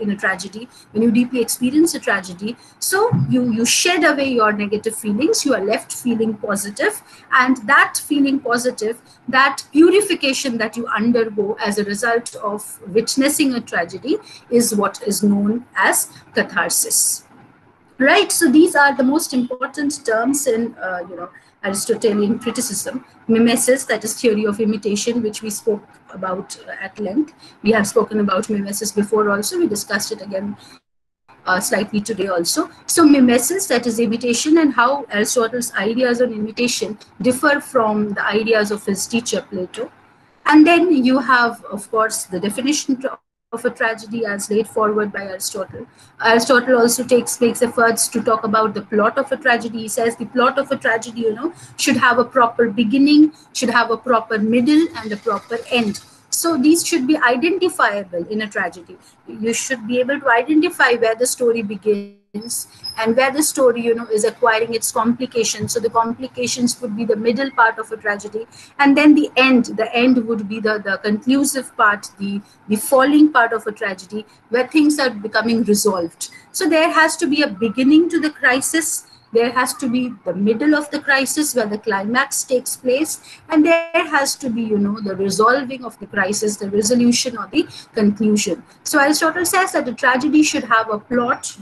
in a tragedy, when you deeply experience a tragedy, so you shed away your negative feelings, you are left feeling positive, and that feeling positive, that purification that you undergo as a result of witnessing a tragedy, is what is known as catharsis. Right, so these are the most important terms in Aristotelian criticism. Mimesis, that is theory of imitation, which we spoke about at length. We have spoken about mimesis before also. We discussed it again slightly today also. So mimesis, that is imitation, and how Aristotle's ideas on imitation differ from the ideas of his teacher Plato. And then you have, of course, the definition of a tragedy as laid forward by Aristotle. Aristotle also makes efforts to talk about the plot of a tragedy. He says the plot of a tragedy, should have a proper beginning, should have a proper middle, and a proper end. So these should be identifiable in a tragedy. You should be able to identify where the story begins and where the story, is acquiring its complications. So the complications would be the middle part of a tragedy, and then the end would be the conclusive part, the falling part of a tragedy, where things are becoming resolved. So there has to be a beginning to the crisis, there has to be the middle of the crisis where the climax takes place, and there has to be, the resolving of the crisis, the resolution or the conclusion. So Aristotle says that a tragedy should have a plot,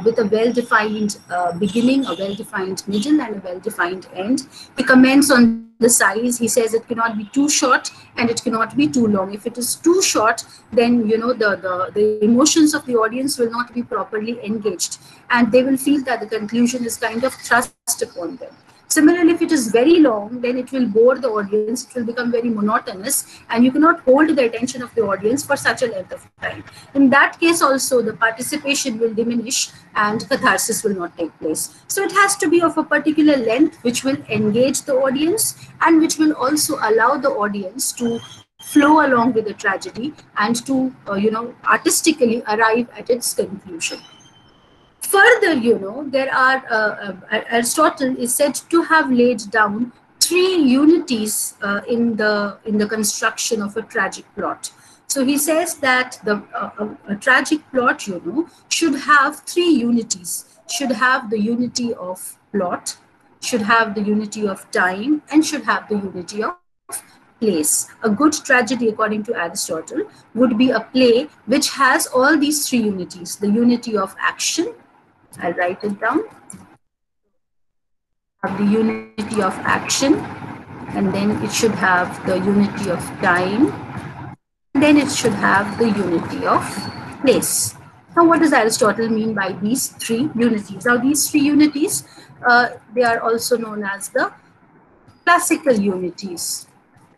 with a well-defined beginning, a well-defined middle, and a well-defined end. He comments on the size. He says it cannot be too short and it cannot be too long. If it is too short, then the emotions of the audience will not be properly engaged, and they will feel that the conclusion is kind of thrust upon them. Similarly, if it is very long, then it will bore the audience, it will become very monotonous, and you cannot hold the attention of the audience for such a length of time. In that case also, the participation will diminish and catharsis will not take place. So it has to be of a particular length which will engage the audience and which will also allow the audience to flow along with the tragedy and to, artistically arrive at its conclusion. Further, there are Aristotle is said to have laid down three unities in the construction of a tragic plot. So he says that a tragic plot, should have three unities. Should have the unity of plot, should have the unity of time, and should have the unity of place. A good tragedy, according to Aristotle, would be a play which has all these three unities: the unity of action. I'll write it down. Have the unity of action, and then it should have the unity of time, and then it should have the unity of place. Now, what does Aristotle mean by these three unities? Now, these three unities, they are also known as the classical unities.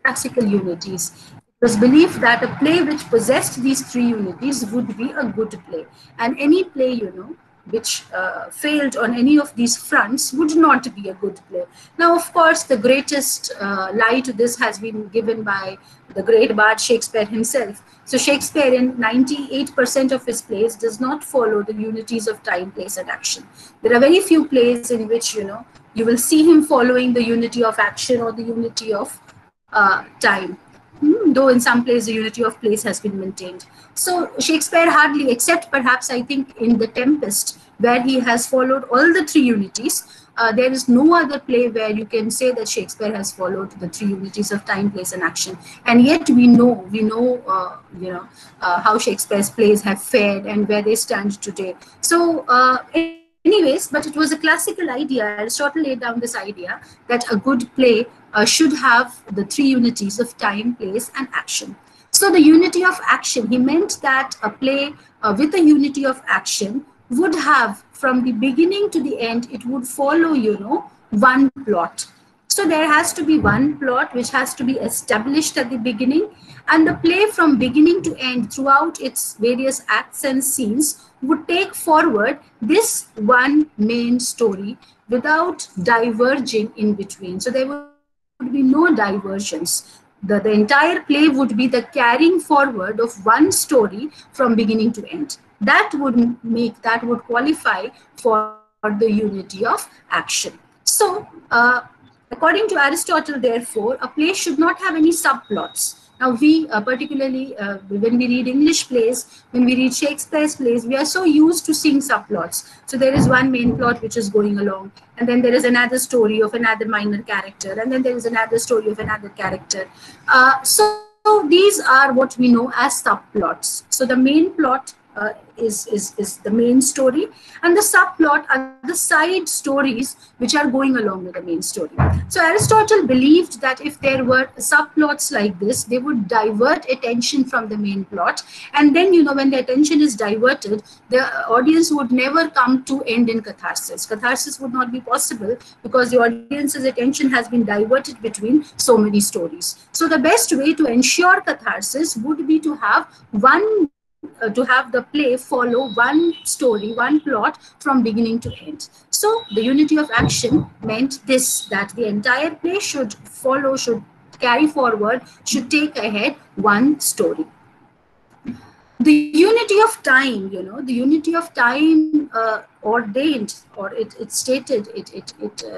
Classical unities. It was believed that a play which possessed these three unities would be a good play, and any play, which failed on any of these fronts would not be a good play. Now, of course, the greatest lie to this has been given by the great bard Shakespeare himself. So Shakespeare, in 98% of his plays, does not follow the unities of time, place, and action. There are very few plays in which, you will see him following the unity of action or the unity of time. Though in some plays the unity of place has been maintained. So Shakespeare hardly, except perhaps I think in The Tempest, where he has followed all the three unities, there is no other play where you can say that Shakespeare has followed the three unities of time, place, and action. And yet we know, how Shakespeare's plays have fared and where they stand today. So, anyways, but it was a classical idea. Aristotle laid down this idea that a good play should have the three unities of time, place, and action. So the unity of action, he meant that a play with a unity of action would have, from the beginning to the end, it would follow, one plot. So there has to be one plot which has to be established at the beginning, and the play from beginning to end throughout its various acts and scenes would take forward this one main story without diverging in between. So there would be no diversions. The entire play would be the carrying forward of one story from beginning to end. That would qualify for the unity of action. So, according to Aristotle, therefore, a play should not have any subplots. Now, we particularly, when we read English plays, when we read Shakespeare's plays, we are so used to seeing subplots. So there is one main plot which is going along, and then there is another story of another minor character, and then there is another story of another character. So these are what we know as subplots. So the main plot is the main story, and the subplot are the side stories which are going along with the main story. So Aristotle believed that if there were subplots like this, they would divert attention from the main plot, and then when the attention is diverted, the audience would never come to end in catharsis. Catharsis would not be possible because the audience's attention has been diverted between so many stories. So the best way to ensure catharsis would be to have the play follow one story, one plot from beginning to end. So the unity of action meant this, that the entire play should carry forward, should take ahead one story. The unity of time, the unity of time ordained, or it stated, it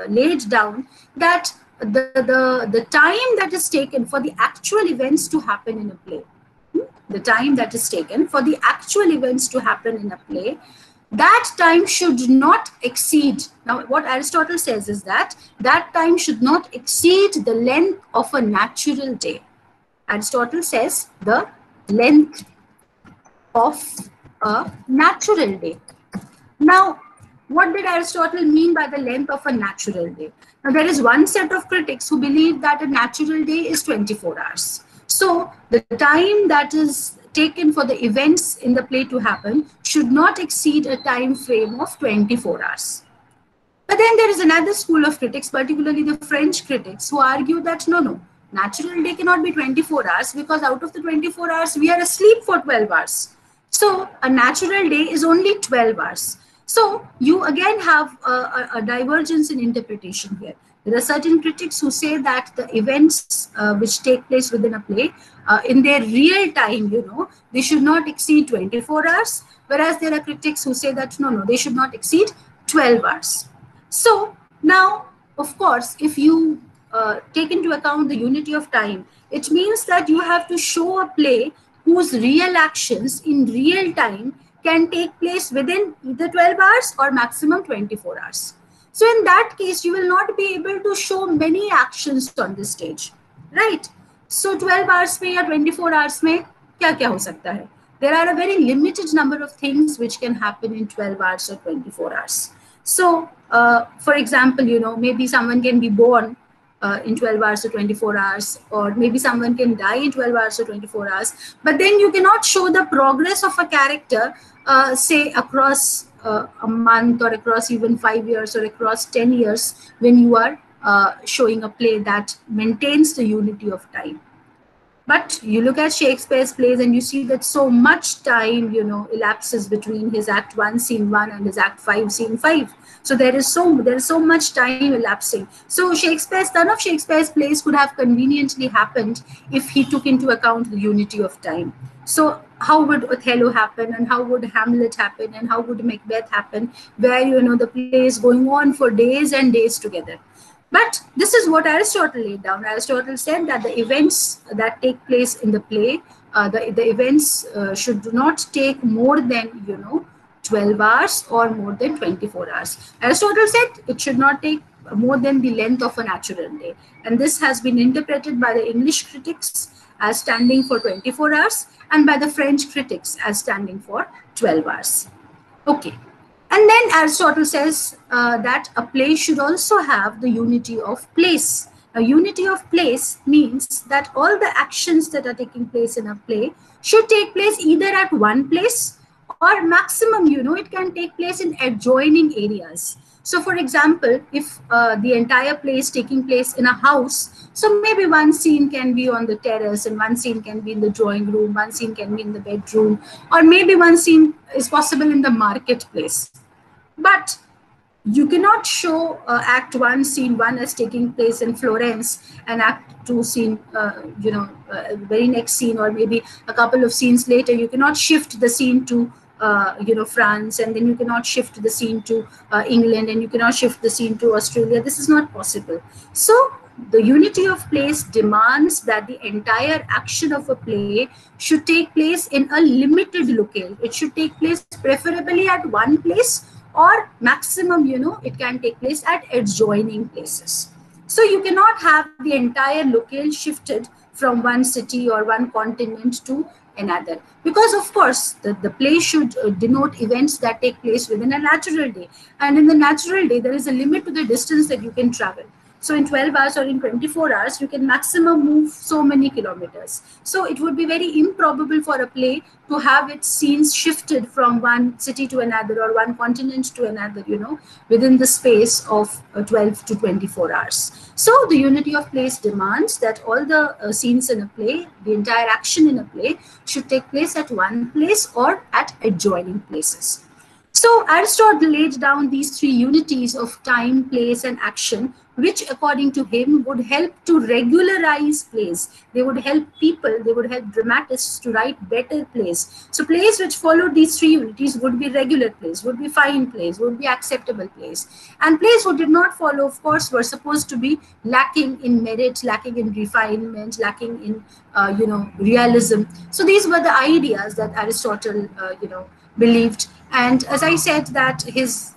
laid down that the time that is taken for the actual events to happen in a play, the time that is taken for the actual events to happen in a play, that time should not exceed. Now, what Aristotle says is that that time should not exceed the length of a natural day. Aristotle says the length of a natural day. Now, what did Aristotle mean by the length of a natural day? Now, there is one set of critics who believe that a natural day is 24 hours. So, the time that is taken for the events in the play to happen should not exceed a time frame of 24 hours. But then there is another school of critics, particularly the French critics, who argue that no, natural day cannot be 24 hours because out of the 24 hours, we are asleep for 12 hours. So a natural day is only 12 hours. So you again have a divergence in interpretation here. There are certain critics who say that the events which take place within a play, in their real time, they should not exceed 24 hours. Whereas there are critics who say that no, they should not exceed 12 hours. So now, of course, if you take into account the unity of time, it means that you have to show a play whose real actions in real time can take place within either 12 hours or maximum 24 hours. So in that case, you will not be able to show many actions on the stage, right? So 12 hours में या 24 hours में क्या क्या हो सकता है? There are a very limited number of things which can happen in 12 hours or 24 hours. So, for example, maybe someone can be born in 12 hours or 24 hours, or maybe someone can die in 12 hours or 24 hours. But then you cannot show the progress of a character, say, across a month or across even 5 years or across 10 years when you are showing a play that maintains the unity of time. But you look at Shakespeare's plays and you see that so much time, elapses between his Act 1, Scene 1 and his Act 5, Scene 5. So there is so much time elapsing. So none of Shakespeare's plays could have conveniently happened if he took into account the unity of time. So how would Othello happen, and how would Hamlet happen, and how would Macbeth happen, where, the play is going on for days and days together. But this is what Aristotle laid down. Aristotle said that the events that take place in the play, the events should not take more than, 12 hours or more than 24 hours. Aristotle said it should not take more than the length of a natural day. And this has been interpreted by the English critics as standing for 24 hours and by the French critics as standing for 12 hours. Okay. And then Aristotle says that a play should also have the unity of place. A unity of place means that all the actions that are taking place in a play should take place either at one place or maximum, it can take place in adjoining areas. So for example, if the entire play is taking place in a house, so maybe one scene can be on the terrace and one scene can be in the drawing room, one scene can be in the bedroom, or maybe one scene is possible in the marketplace. But you cannot show Act 1, Scene 1 as taking place in Florence, and Act 2, Scene, very next scene, or maybe a couple of scenes later, you cannot shift the scene to, France, and then you cannot shift the scene to England, and you cannot shift the scene to Australia. This is not possible. So the unity of place demands that the entire action of a play should take place in a limited locale. It should take place preferably at one place, or maximum, it can take place at adjoining places. So you cannot have the entire locale shifted from one city or one continent to another, because of course the play should denote events that take place within a natural day, and in the natural day there is a limit to the distance that you can travel. So in 12 hours or in 24 hours, you can maximum move so many kilometers. So it would be very improbable for a play to have its scenes shifted from one city to another or one continent to another, within the space of 12 to 24 hours. So the unity of place demands that all the scenes in a play, the entire action in a play, should take place at one place or at adjoining places. So Aristotle laid down these three unities of time, place, and action, which according to him would help to regularize plays. They would help people, they would help dramatists to write better plays. So plays which followed these three unities would be regular plays, would be fine plays, would be acceptable plays. And plays who did not follow, of course, were supposed to be lacking in merit, lacking in refinement, lacking in realism. So these were the ideas that Aristotle believed. And as I said, that his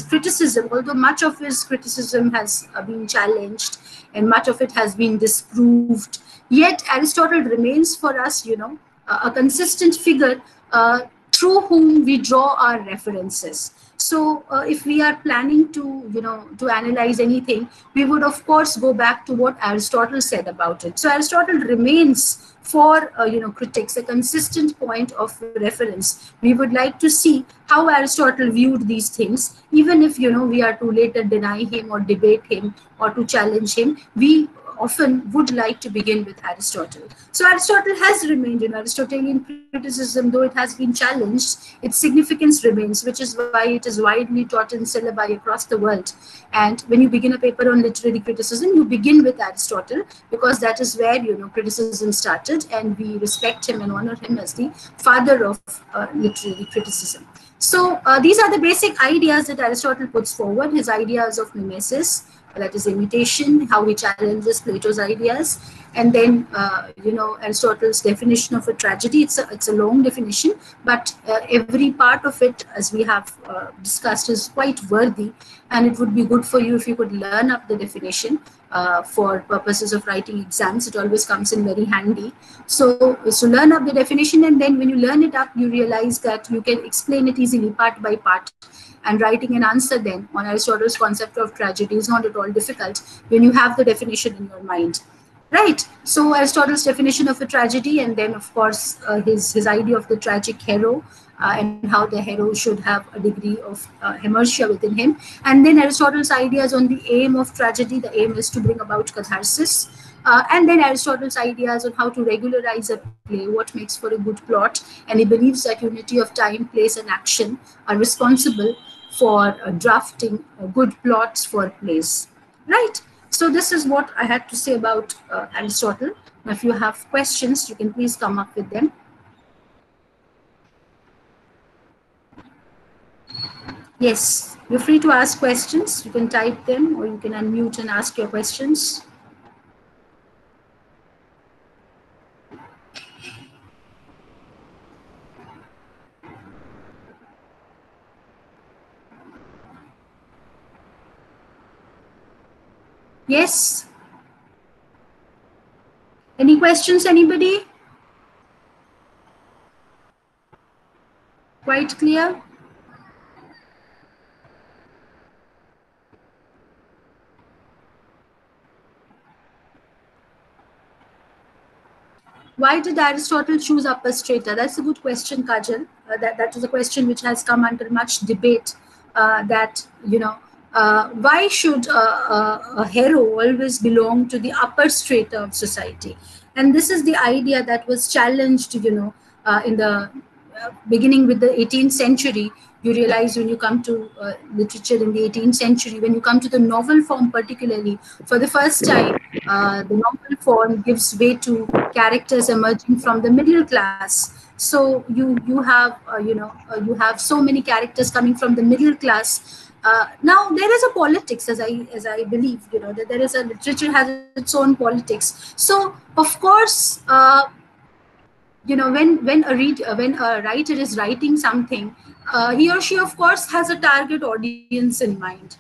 criticism, although much of his criticism has been challenged and much of it has been disproved, yet Aristotle remains for us, a consistent figure through whom we draw our references. So if we are planning to, to analyze anything, we would of course go back to what Aristotle said about it. So Aristotle remains for critics a consistent point of reference. We would like to see how Aristotle viewed these things, even if we are to later deny him or debate him or to challenge him. We often would like to begin with Aristotle. So Aristotle has remained, Aristotelian criticism, though it has been challenged, its significance remains, which is why it is widely taught in syllabi across the world. And when you begin a paper on literary criticism, you begin with Aristotle, because that is where criticism started, and we respect him and honor him as the father of literary criticism. So these are the basic ideas that Aristotle puts forward, his ideas of mimesis, that is imitation, how he challenges Plato's ideas, and then Aristotle's definition of a tragedy. It's a long definition, but every part of it, as we have discussed, is quite worthy, and it would be good for you if you could learn up the definition for purposes of writing exams. It always comes in very handy. So learn up the definition, and then when you learn it up, you realize that you can explain it easily part by part. And writing an answer then on Aristotle's concept of tragedy is not at all difficult when you have the definition in your mind. Right. So Aristotle's definition of a tragedy, and then of course his idea of the tragic hero, and how the hero should have a degree of inertia within him, and then Aristotle's ideas on the aim of tragedy. The aim is to bring about catharsis, and then Aristotle's ideas on how to regularize a play, what makes for a good plot, and he believes that unity of time, place, and action are responsible for drafting good plots for plays. Right. So this is what I had to say about Aristotle. Now, if you have questions, you can please come up with them. Yes, you're free to ask questions. You can type them, or you can unmute and ask your questions. Yes. Any questions, anybody? Quite clear? Why did Aristotle choose upper strata? That's a good question, Kajal. That is a question which has come under much debate. Why should a hero always belong to the upper strata of society? And this is the idea that was challenged, in the beginning with the 18th century. You realize when you come to literature in the 18th century, when you come to the novel form particularly, for the first time, the novel form gives way to characters emerging from the middle class. So you have you have so many characters coming from the middle class. Now there is a politics, as I believe, that there is a literature has its own politics. So of course, when a writer is writing something, he or she of course has a target audience in mind.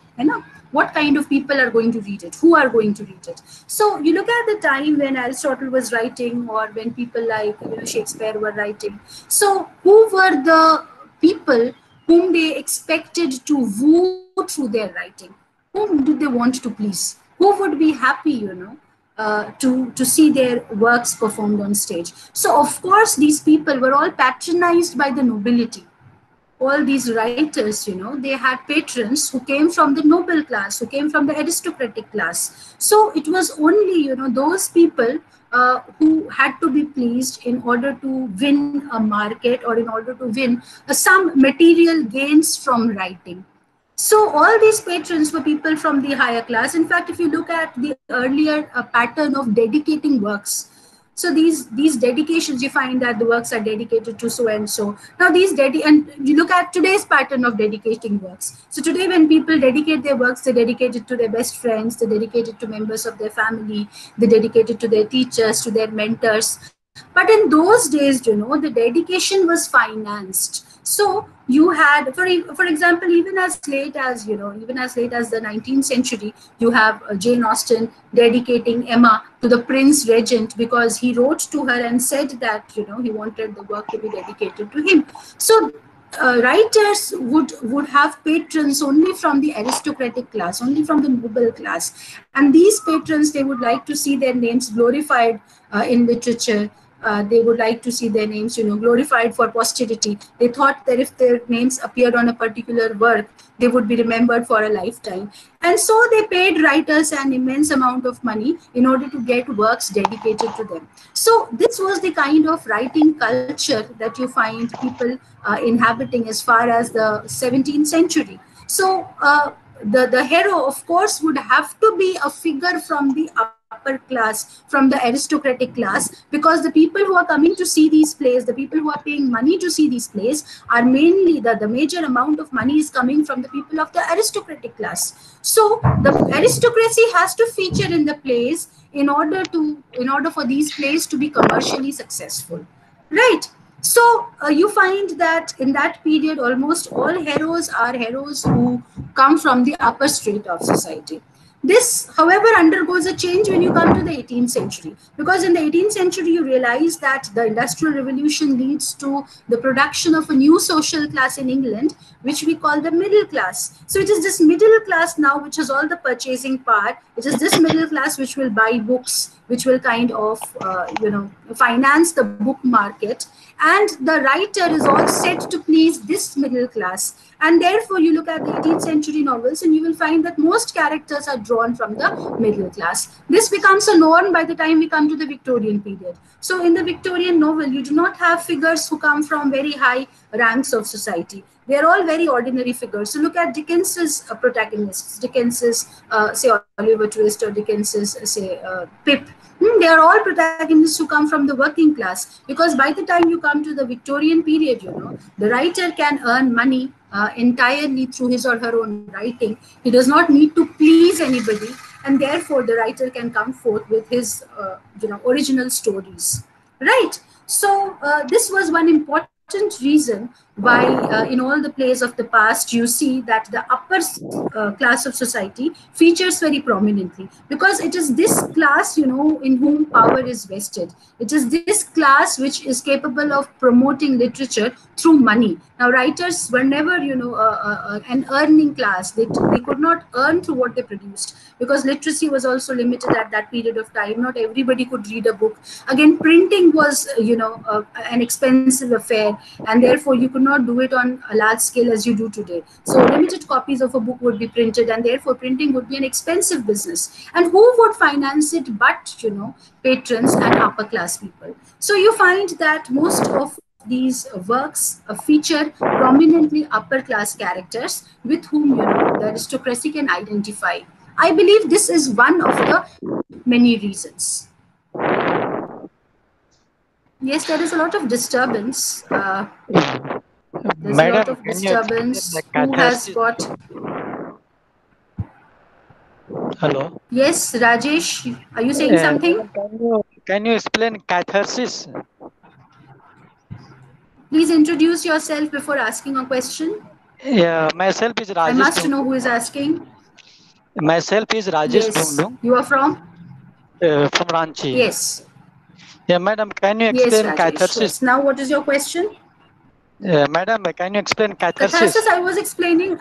What kind of people are going to read it, who are going to read it. So you look at the time when Aristotle was writing, or when people like Shakespeare were writing. So who were the people whom they expected to woo through their writing? Whom did they want to please? Who would be happy, to see their works performed on stage? So of course, these people were all patronized by the nobility. All these writers, they had patrons who came from the noble class, who came from the aristocratic class. So it was only, those people who had to be pleased in order to win a market, or in order to win some material gains from writing. So all these patrons were people from the higher class. In fact, if you look at the earlier pattern of dedicating works, so these dedications, you find that the works are dedicated to so and so. Now and you look at today's pattern of dedicating works. So today, when people dedicate their works, they dedicate it to their best friends, they dedicate it to members of their family, they dedicate it to their teachers, to their mentors. But in those days, the dedication was financed. So you had, for example, even as late as the 19th century, you have Jane Austen dedicating Emma to the Prince Regent because he wrote to her and said that he wanted the work to be dedicated to him. So writers would have patrons only from the aristocratic class, only from the noble class, and these patrons, they would like to see their names glorified in literature. They would like to see their names, glorified for posterity. They thought that if their names appeared on a particular work, they would be remembered for a lifetime. And so they paid writers an immense amount of money in order to get works dedicated to them. So this was the kind of writing culture that you find people inhabiting as far as the 17th century. So the hero, of course, would have to be a figure from the upper class, from the aristocratic class, because the people who are coming to see these plays, the people who are paying money to see these plays, are mainly the major amount of money is coming from the people of the aristocratic class. So the aristocracy has to feature in the plays in order for these plays to be commercially successful, right? So you find that in that period, almost all heroes are heroes who come from the upper strata of society. This, however, undergoes a change when you come to the 18th century, because in the 18th century, you realize that the Industrial Revolution leads to the production of a new social class in England, which we call the middle class. So it is this middle class now which has all the purchasing power. It is this middle class which will buy books, which will kind of, finance the book market. And the writer is all set to please this middle class. And therefore, you look at the 18th century novels and you will find that most characters are drawn from the middle class. This becomes a norm by the time we come to the Victorian period. So in the Victorian novel, you do not have figures who come from very high ranks of society. They are all very ordinary figures. So look at Dickens's protagonists, Dickens's, say, Oliver Twist, or Dickens's, say, Pip. They are all protagonists who come from the working class, because by the time you come to the Victorian period, the writer can earn money entirely through his or her own writing. He does not need to please anybody, and therefore the writer can come forth with his original stories, right? So this was one important reason why in all the plays of the past you see that the upper class of society features very prominently, because it is this class in whom power is vested. It is this class which is capable of promoting literature through money. Now writers were never an earning class. They could not earn through what they produced, because literacy was also limited at that period of time. Not everybody could read a book. Again, printing was an expensive affair, and therefore you could not do it on a large scale as you do today. So limited copies of a book would be printed, and therefore printing would be an expensive business. And who would finance it but patrons and upper class people? So you find that most of these works feature prominently upper class characters with whom the aristocracy can identify. I believe this is one of the many reasons. Yes, there is a lot of disturbance. There's a lot Madam, of can you explain the disturbance. Who has catharsis? got? Hello. Yes, Rajesh, are you saying something? Madam, can you explain catharsis? Please introduce yourself before asking a question. Yeah, myself is I Rajesh must know Dhundu. who is asking. Myself is Rajesh Yes, Dhundu you are from? from Ranchi. Yes, Yeah, madam, can you yes, explain Rajesh. catharsis? Yes. Now, what is your question? Madam, can you explain Catharsis, catharsis? I was explaining.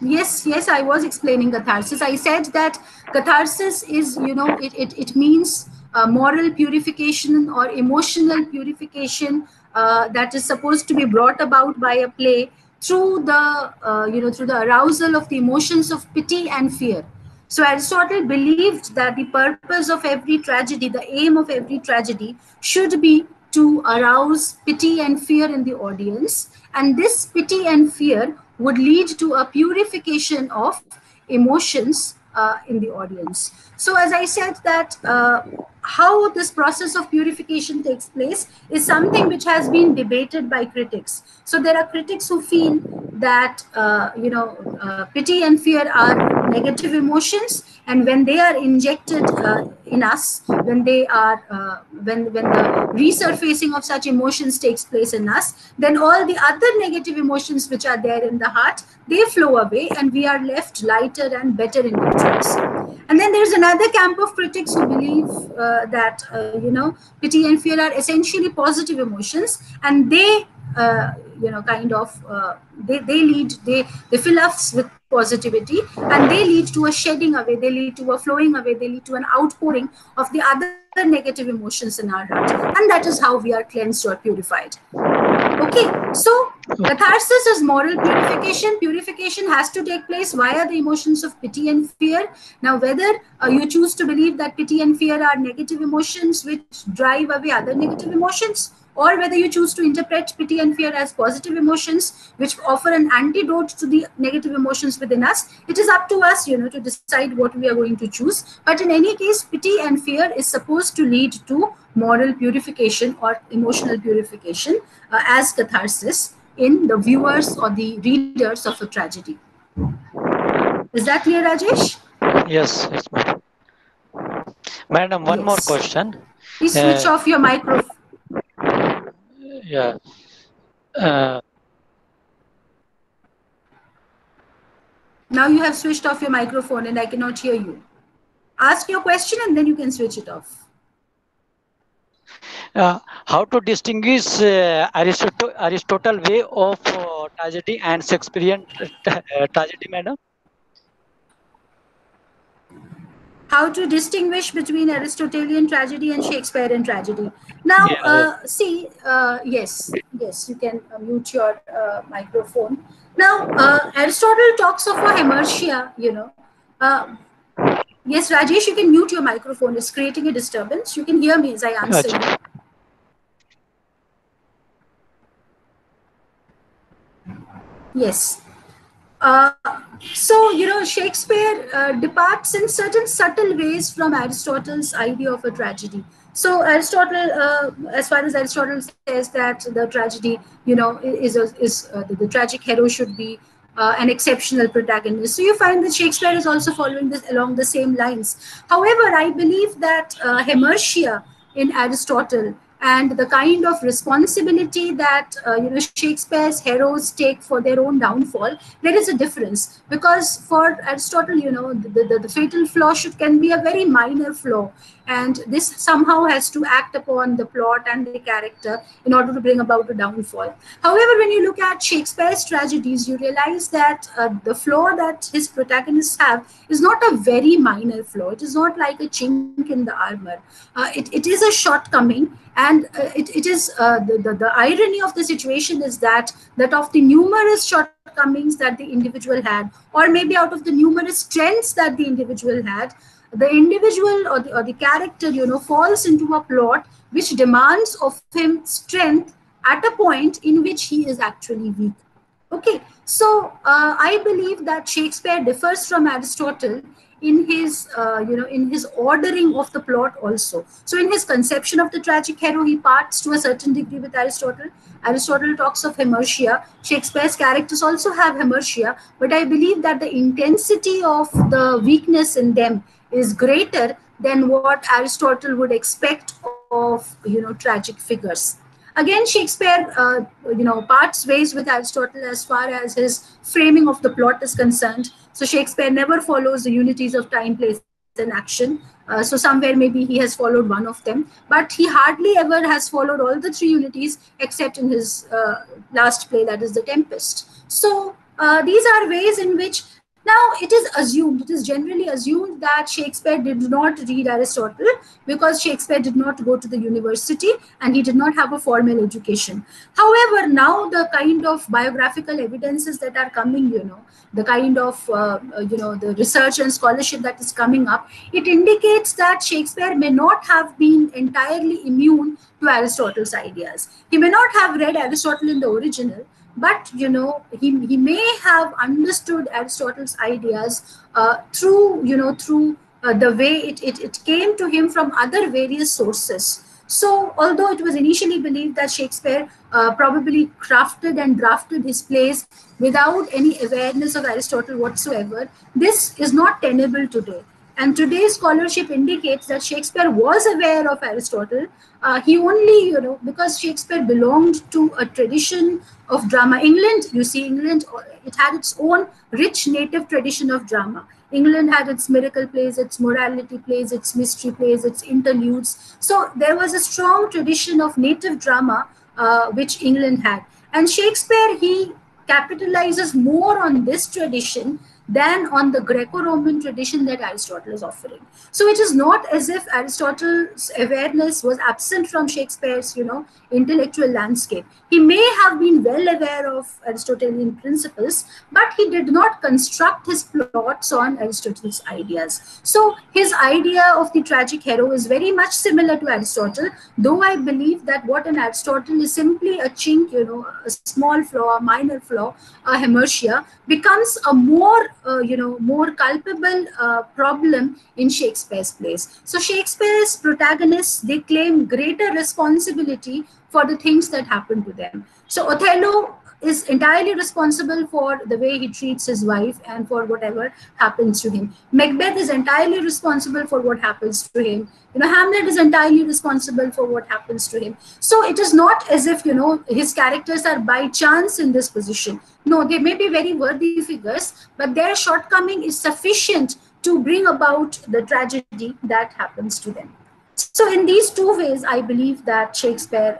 Yes, I was explaining catharsis. I said that catharsis is, it means moral purification or emotional purification that is supposed to be brought about by a play through through the arousal of the emotions of pity and fear. So Aristotle believed that the purpose of every tragedy, the aim of every tragedy, should be to arouse pity and fear in the audience. And this pity and fear would lead to a purification of emotions in the audience. So as I said that how this process of purification takes place is something which has been debated by critics. So there are critics who feel that pity and fear are negative emotions, and when they are injected in us, when they are when the resurfacing of such emotions takes place in us, then all the other negative emotions which are there in the heart, they flow away, and we are left lighter and better individuals. And then there's another camp of critics who believe that pity and fear are essentially positive emotions, and they kind of they lead they fill us with positivity, and they lead to a shedding away, they lead to a flowing away, they lead to an outpouring of the other negative emotions in our heart, and that is how we are cleansed or purified. Okay, so catharsis is moral purification. Purification has to take place via the emotions of pity and fear. Now, whether you choose to believe that pity and fear are negative emotions which drive away other negative emotions, or whether you choose to interpret pity and fear as positive emotions which offer an antidote to the negative emotions within us, it is up to us, to decide what we are going to choose. But in any case, pity and fear is supposed to lead to moral purification or emotional purification as catharsis in the viewers or the readers of a tragedy. Is that clear, Rajesh? Yes, yes, madam. Madam, one more Yes. question. Please switch off your microphone. Yeah. Uh, Now you have switched off your microphone and I cannot hear you. Ask your question and then you can switch it off. how to distinguish Aristotle way of tragedy and Shakespearean tragedy, madam? How to distinguish between Aristotelian tragedy and Shakespearean tragedy. Now, Yeah. yes, you can mute your microphone. Now, Aristotle talks of a hemertia, Yes, Rajesh, you can mute your microphone. It's creating a disturbance. You can hear me as I answer Achha. you. Yes. Uh, so, Shakespeare departs in certain subtle ways from Aristotle's idea of a tragedy. So, Aristotle, as far as Aristotle says that the tragedy, the tragic hero should be an exceptional protagonist. So, you find that Shakespeare is also following this along the same lines. However, I believe that Hemertia in Aristotle and the kind of responsibility that Shakespeare's heroes take for their own downfall, there is a difference, because for Aristotle, the fatal flaw can be a very minor flaw, and this somehow has to act upon the plot and the character in order to bring about a downfall. However, when you look at Shakespeare's tragedies, you realize that the flaw that his protagonists have is not a very minor flaw. It is not like a chink in the armor. It is a shortcoming, and it is the irony of the situation is that of the numerous shortcomings that the individual had, or maybe out of the numerous strengths that the individual had, the individual or the character falls into a plot which demands of him strength at a point in which he is actually weak. Okay, so I believe that Shakespeare differs from Aristotle in his, in his ordering of the plot also. So in his conception of the tragic hero, he parts to a certain degree with Aristotle. Aristotle talks of hemertia. Shakespeare's characters also have hemertia, but I believe that the intensity of the weakness in them is greater than what Aristotle would expect of, tragic figures. Again, Shakespeare, parts ways with Aristotle as far as his framing of the plot is concerned. So Shakespeare never follows the unities of time, place, and action. So somewhere maybe he has followed one of them, but he hardly ever has followed all the three unities except in his last play, that is The Tempest. So these are ways in which now it is generally assumed that Shakespeare did not read Aristotle because Shakespeare did not go to the university and he did not have a formal education. However, now the kind of biographical evidences that are coming, the kind of, the research and scholarship that is coming up, it indicates that Shakespeare may not have been entirely immune to Aristotle's ideas. He may not have read Aristotle in the original, but he may have understood Aristotle's ideas through the way it came to him from other various sources. So, although it was initially believed that Shakespeare probably crafted and drafted his plays without any awareness of Aristotle whatsoever, this is not tenable today. And today's scholarship indicates that Shakespeare was aware of Aristotle. He only, because Shakespeare belonged to a tradition of drama. England, it had its own rich native tradition of drama. England had its miracle plays, its morality plays, its mystery plays, its interludes. So there was a strong tradition of native drama which England had. And Shakespeare, he capitalizes more on this tradition than on the Greco-Roman tradition that Aristotle is offering. So it is not as if Aristotle's awareness was absent from Shakespeare's, intellectual landscape. He may have been well aware of Aristotelian principles, but he did not construct his plots on Aristotle's ideas. So his idea of the tragic hero is very much similar to Aristotle, though I believe that what in Aristotle is simply a chink, a small flaw, a minor flaw, a hamartia, becomes a more culpable problem in Shakespeare's plays. So Shakespeare's protagonists, they claim greater responsibility for the things that happen to them. So Othello is entirely responsible for the way he treats his wife and for whatever happens to him. Macbeth is entirely responsible for what happens to him. Hamlet is entirely responsible for what happens to him. So it is not as if, his characters are by chance in this position. No, they may be very worthy figures, but their shortcoming is sufficient to bring about the tragedy that happens to them. So in these two ways, I believe that Shakespeare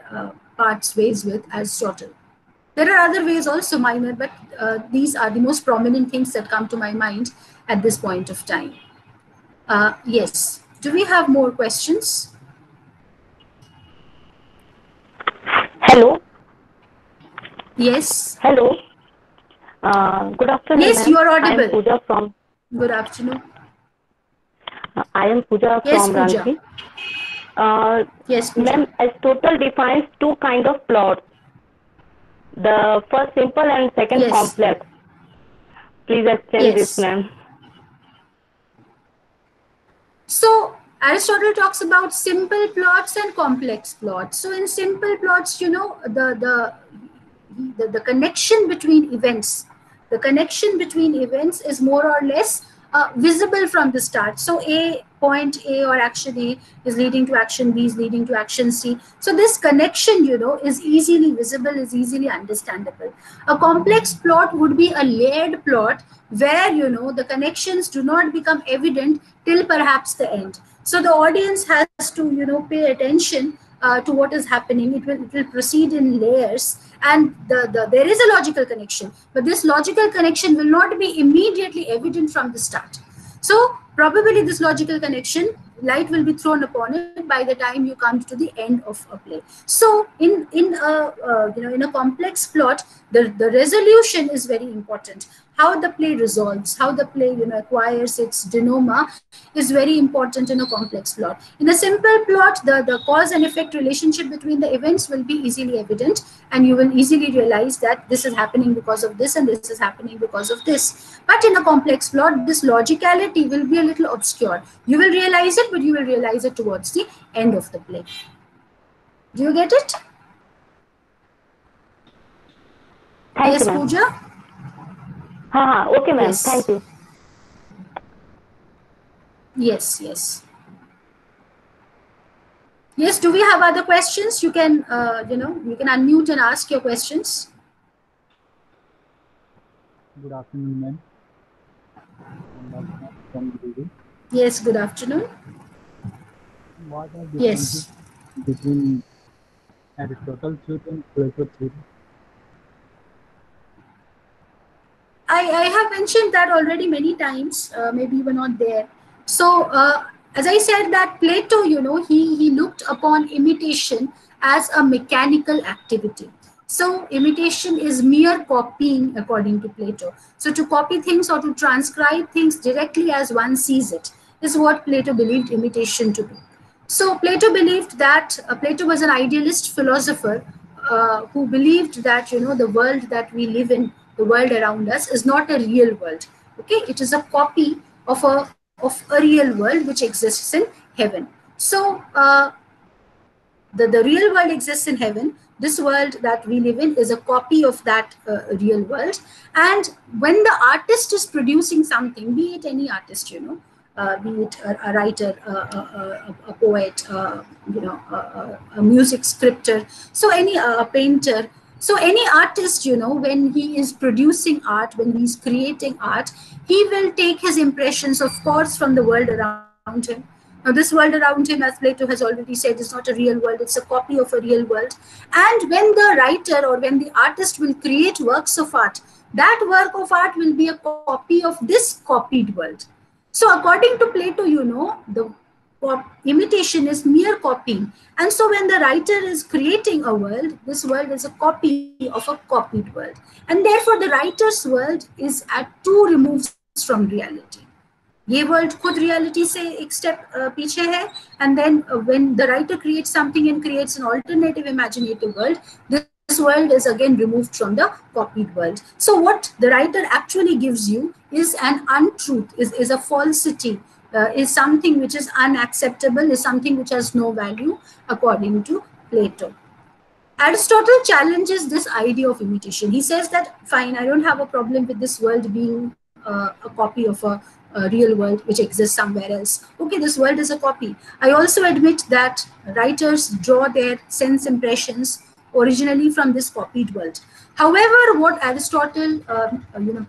parts ways with Aristotle. There are other ways also, minor, but these are the most prominent things that come to my mind at this point of time. Yes. Do we have more questions? Hello. Yes. Hello. Good afternoon. Yes, you are audible. I am Pooja from. Good afternoon. I am Pooja Yes, from Pooja. Ranchi. Yes, Pooja. Ma'am, Aristotle defines two kinds of plots. The first simple and second Yes. complex. Please explain Yes. this, ma'am. So Aristotle talks about simple plots and complex plots. So in simple plots, the connection between events, is more or less visible from the start. So point A or action A is leading to action B, is leading to action C. So this connection, is easily visible, is easily understandable. A complex plot would be a layered plot where, the connections do not become evident till perhaps the end. So the audience has to, pay attention to what is happening. It will proceed in layers, and there is a logical connection, but this logical connection will not be immediately evident from the start. So probably this logical connection, light will be thrown upon it by the time you come to the end of a play. So in a complex plot, the resolution is very important. How the play resolves, how the play acquires its denouement is very important in a complex plot. In a simple plot, the cause and effect relationship between the events will be easily evident, and you will easily realize that this is happening because of this and this is happening because of this. But in a complex plot, this logicality will be a little obscure. You will realize it, but you will realize it towards the end of the play. Do you get it? Thank Yes, you, ma'am. Pooja? Okay, ma'am. Yes. Thank you. Yes, yes. Yes, do we have other questions? You can, you can unmute and ask your questions. Good afternoon, ma'am. From Guru. Yes, good afternoon. What are the differences between Aristotle's theory and Plato's theory? I have mentioned that already many times. Maybe you were not there. So, as I said, that Plato, he looked upon imitation as a mechanical activity. So imitation is mere copying according to Plato. So to copy things or to transcribe things directly as one sees it is what Plato believed imitation to be. So Plato believed that Plato was an idealist philosopher who believed that, the world that we live in, the world around us, is not a real world. Okay, it is a copy of a real world which exists in heaven. So the real world exists in heaven. This world that we live in is a copy of that real world. And when the artist is producing something, be it any artist, be it a writer, a poet, a music scripter, so any a painter, so any artist, when he is producing art, when he's creating art, he will take his impressions, of course, from the world around him. Now, this world around him, as Plato has already said, is not a real world, it's a copy of a real world. And when the writer or when the artist will create works of art, that work of art will be a copy of this copied world. So, according to Plato, the imitation is mere copying. And so, when the writer is creating a world, this world is a copy of a copied world. And therefore, the writer's world is at two removes from reality. ये world खुद reality से एक step पीछे है, and then when the writer creates something and creates an alternative imaginative world, this world is again removed from the copied world. So what the writer actually gives you is an untruth, is a falsity, is something which is unacceptable, is something which has no value according to Plato. Aristotle challenges this idea of imitation. He says that, fine, I don't have a problem with this world being a copy of a real world which exists somewhere else. Okay, this world is a copy. I also admit that writers draw their sense impressions originally from this copied world. However, what Aristotle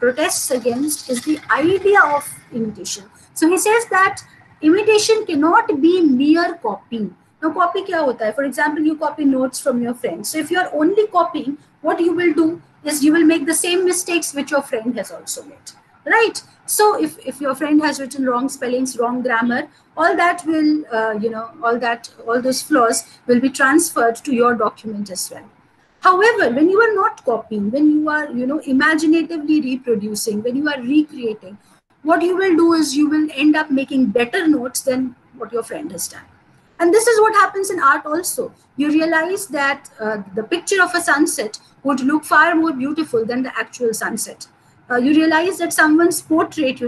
protests against is the idea of imitation. So he says that imitation cannot be mere copying. Now, copy kya hota hai? For example, you copy notes from your friend. So if you are only copying, what you will do is you will make the same mistakes which your friend has also made, right? So if your friend has written wrong spellings, wrong grammar, all that will, all those flaws will be transferred to your document as well. However, when you are not copying, when you are, imaginatively reproducing, when you are recreating, what you will do is you will end up making better notes than what your friend has done. And this is what happens in art also. You realize that the picture of a sunset would look far more beautiful than the actual sunset. You realize that someone's portrait,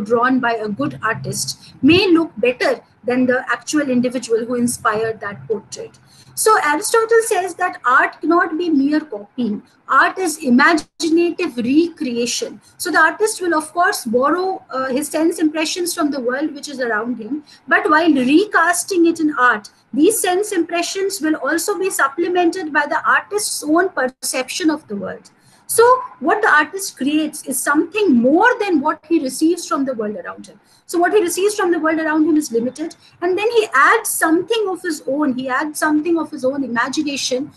drawn by a good artist may look better than the actual individual who inspired that portrait. So Aristotle says that art cannot be mere copying. Art is imaginative recreation. So the artist will, of course, borrow his sense impressions from the world which is around him. But while recasting it in art, these sense impressions will also be supplemented by the artist's own perception of the world. So what the artist creates is something more than what he receives from the world around him. So what he receives from the world around him is limited, and then he adds something of his own. He adds something of his own imagination,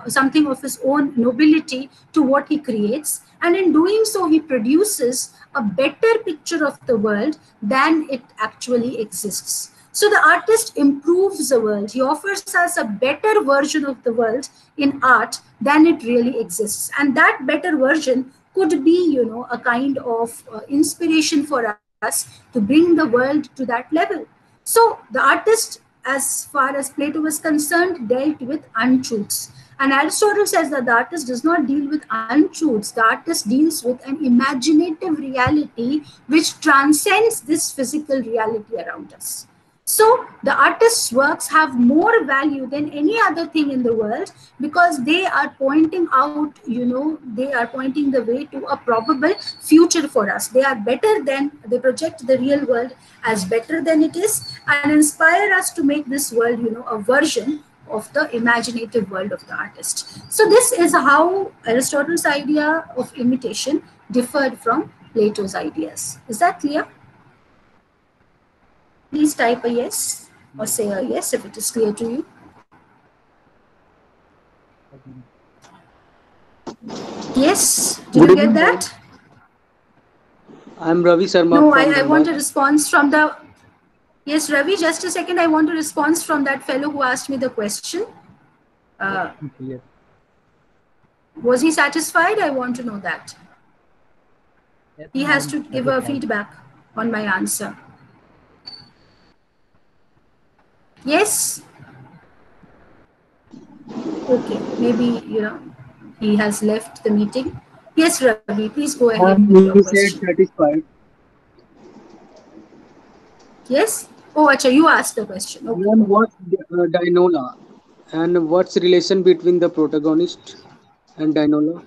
something of his own nobility to what he creates. And in doing so, he produces a better picture of the world than it actually exists. So the artist improves the world. He offers us a better version of the world in art than it really exists. And that better version could be, a kind of inspiration for us to bring the world to that level. So the artist, as far as Plato was concerned, dealt with untruths. And Aristotle says that the artist does not deal with untruths. The artist deals with an imaginative reality which transcends this physical reality around us. So the artist's works have more value than any other thing in the world because they are pointing out, they are pointing the way to a probable future for us. They are better than, they project the real world as better than it is and inspire us to make this world, a version of the imaginative world of the artist. So this is how Aristotle's idea of imitation differed from Plato's ideas. Is that clear? Please type a yes or say a yes if it is clear to you. Yes, did you get that? I'm Ravi Sharma. No, I want a response from the... Yes, Ravi, just a second. I want a response from that fellow who asked me the question. Yes. Was he satisfied? I want to know that. Yes, He has to give a feedback on my answer. Yes? Okay, maybe he has left the meeting. Yes, Ravi, please go ahead with Ma'am, your you said question. satisfied. Yes. Oh, acha, you asked the question. Okay, Ma'am, okay. what's Dinola? And what's relation between the protagonist and Dinola?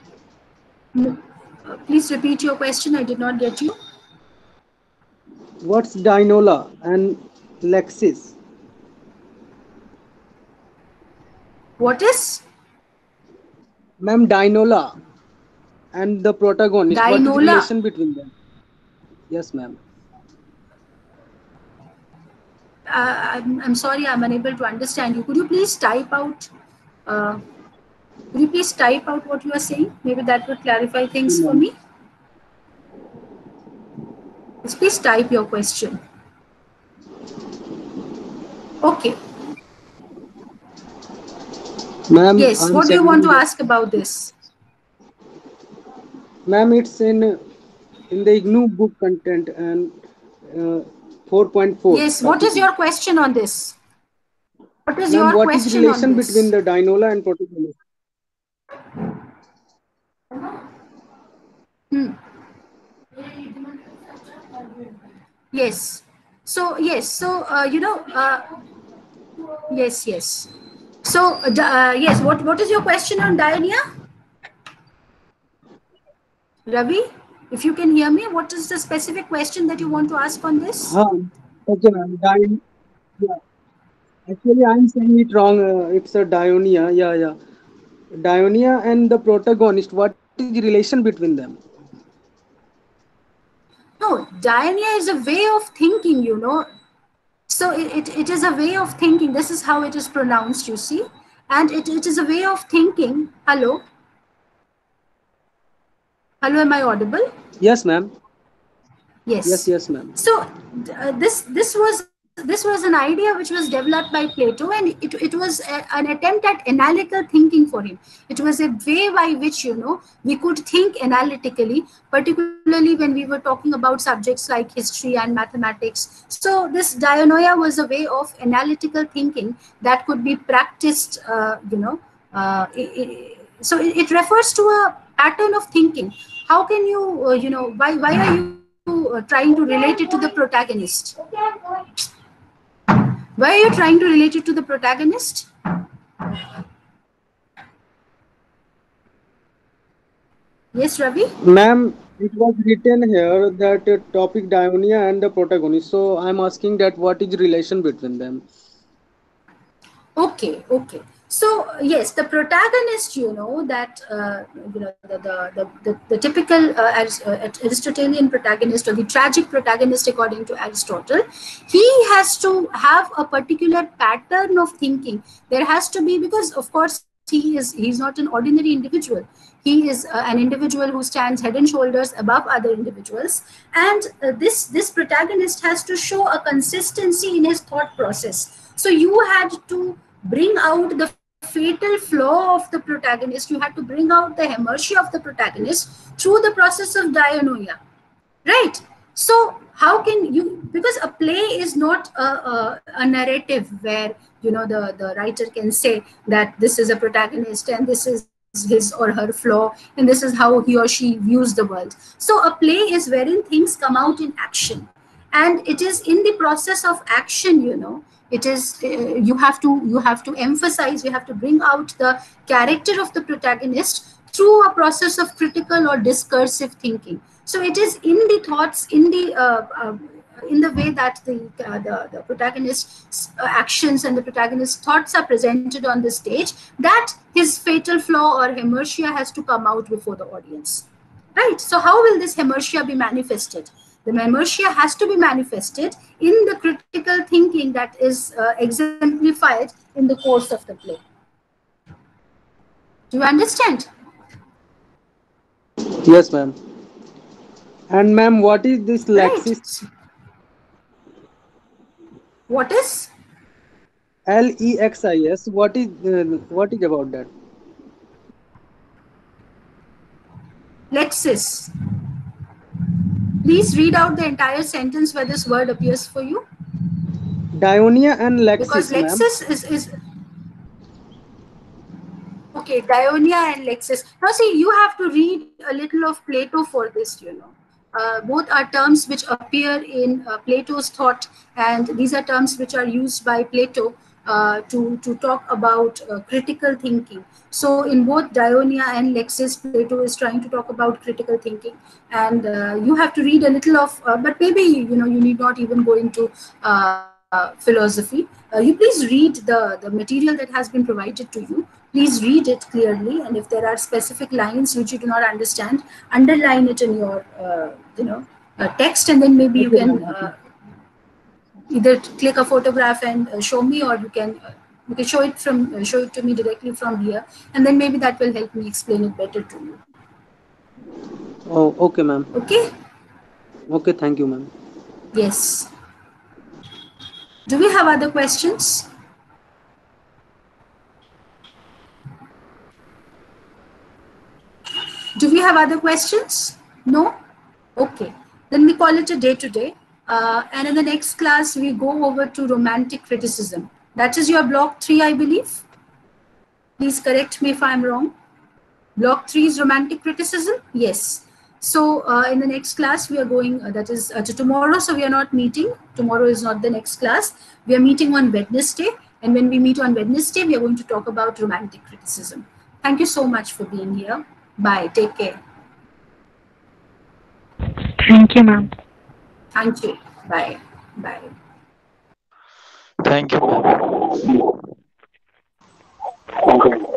Please repeat your question. I did not get you. What's Dinola and Lexis? What is Ma'am, Dinola and the protagonist, what is Dinola? relation between them? Yes, ma'am. I'm sorry, I'm unable to understand you. Could you please type out? Uh, could you please type out what you are saying? Maybe that would clarify Okay, things for ma'am. me. Yes, please type your question. Okay. Ma'am, Yes. I'm What do you want sending to the ask about this? ma'am. It's in the IGNU book content and uh, 4.4 Yes. What topic is is. your question on this? What is Ma'am, your what is question on relation between this? the Dinola and protagonist? Yes. So yes. So yes. Yes. So yes. What is your question on Diania? Ravi, if you can hear me, what is the specific question that you want to ask on this? Huh. Okay, ma'am. Yeah. Actually, I'm saying it wrong. It's a Dionia. Yeah, yeah. Dionia and the protagonist. What is relation between them? No, Diania is a way of thinking. So it is a way of thinking. This is how it is pronounced, you see. And it is a way of thinking. Hello? Hello, am I audible? Yes, ma'am. Yes, Yes. yes, ma'am. So this was an idea which was developed by Plato, and it was an attempt at analytical thinking for him. It was a way by which we could think analytically, particularly when we were talking about subjects like history and mathematics. So this dianoia was a way of analytical thinking that could be practiced. So it refers to a pattern of thinking. How can you why are you trying to relate it to the protagonist? Why are you trying to relate it to the protagonist? Yes, Ravi. Ma'am, it was written here that topic Dionia and the protagonist. So I'm asking that what is relation between them? Okay, okay. So yes, the protagonist, that the typical Aristotelian protagonist, or the tragic protagonist, according to Aristotle, he has to have a particular pattern of thinking. There has to be, because of course he's not an ordinary individual. He is an individual who stands head and shoulders above other individuals, and this protagonist has to show a consistency in his thought process. So you had to bring out the fatal flaw of the protagonist. You had to bring out the inertia of the protagonist through the process of dianoia, right? So how can you, because a play is not a narrative where the writer can say that this is a protagonist and this is his or her flaw and this is how he or she views the world. So a play is wherein things come out in action, and it is in the process of action, it is you have to emphasize, you have to bring out the character of the protagonist through a process of critical or discursive thinking. So it is in the thoughts, in the way that the protagonist's actions and the protagonist's thoughts are presented on the stage, that his fatal flaw or inertia has to come out before the audience, right? So how will this inertia be manifested? The inertia has to be manifested in the critical thinking that is exemplified in the course of the play. Do you understand? Yes, ma'am. And ma'am, what is this Right. Lexis? What is Lexis? What is about that? Lexis? Please read out the entire sentence where this word appears for you. Dionia and Because Lexis, ma'am. Lexis is Okay, Dionia and Lexis. Now, see, you have to read a little of Plato for this, you know. Both are terms which appear in Plato's thought, and these are terms which are used by Plato to talk about critical thinking. So, in both Dionia and Lexis, Plato is trying to talk about critical thinking, and you have to read a little of, but maybe you know you need not even go into philosophy. You please read the material that has been provided to you. Please read it clearly, and if there are specific lines which you do not understand, underline it in your text, and then maybe you Okay, can ma'am. Okay. either click a photograph and show me, or you can show it to me directly from here, and then maybe that will help me explain it better to you. Oh, okay, ma'am. Okay. Okay, thank you, ma'am. Yes. Do we have other questions? Do we have other questions? No? Okay. Then we call it a day today. And in the next class, we go over to romantic criticism. That is your block 3, I believe. Please correct me if I'm wrong. Block 3 is romantic criticism? Yes. So in the next class, we are going, that is to tomorrow. So we are not meeting. Tomorrow is not the next class. We are meeting on Wednesday. And when we meet on Wednesday, we are going to talk about romantic criticism. Thank you so much for being here. Bye. Take care. Thank you, ma'am. Thank you. Bye. Bye. Thank you, ma'am. Thank you.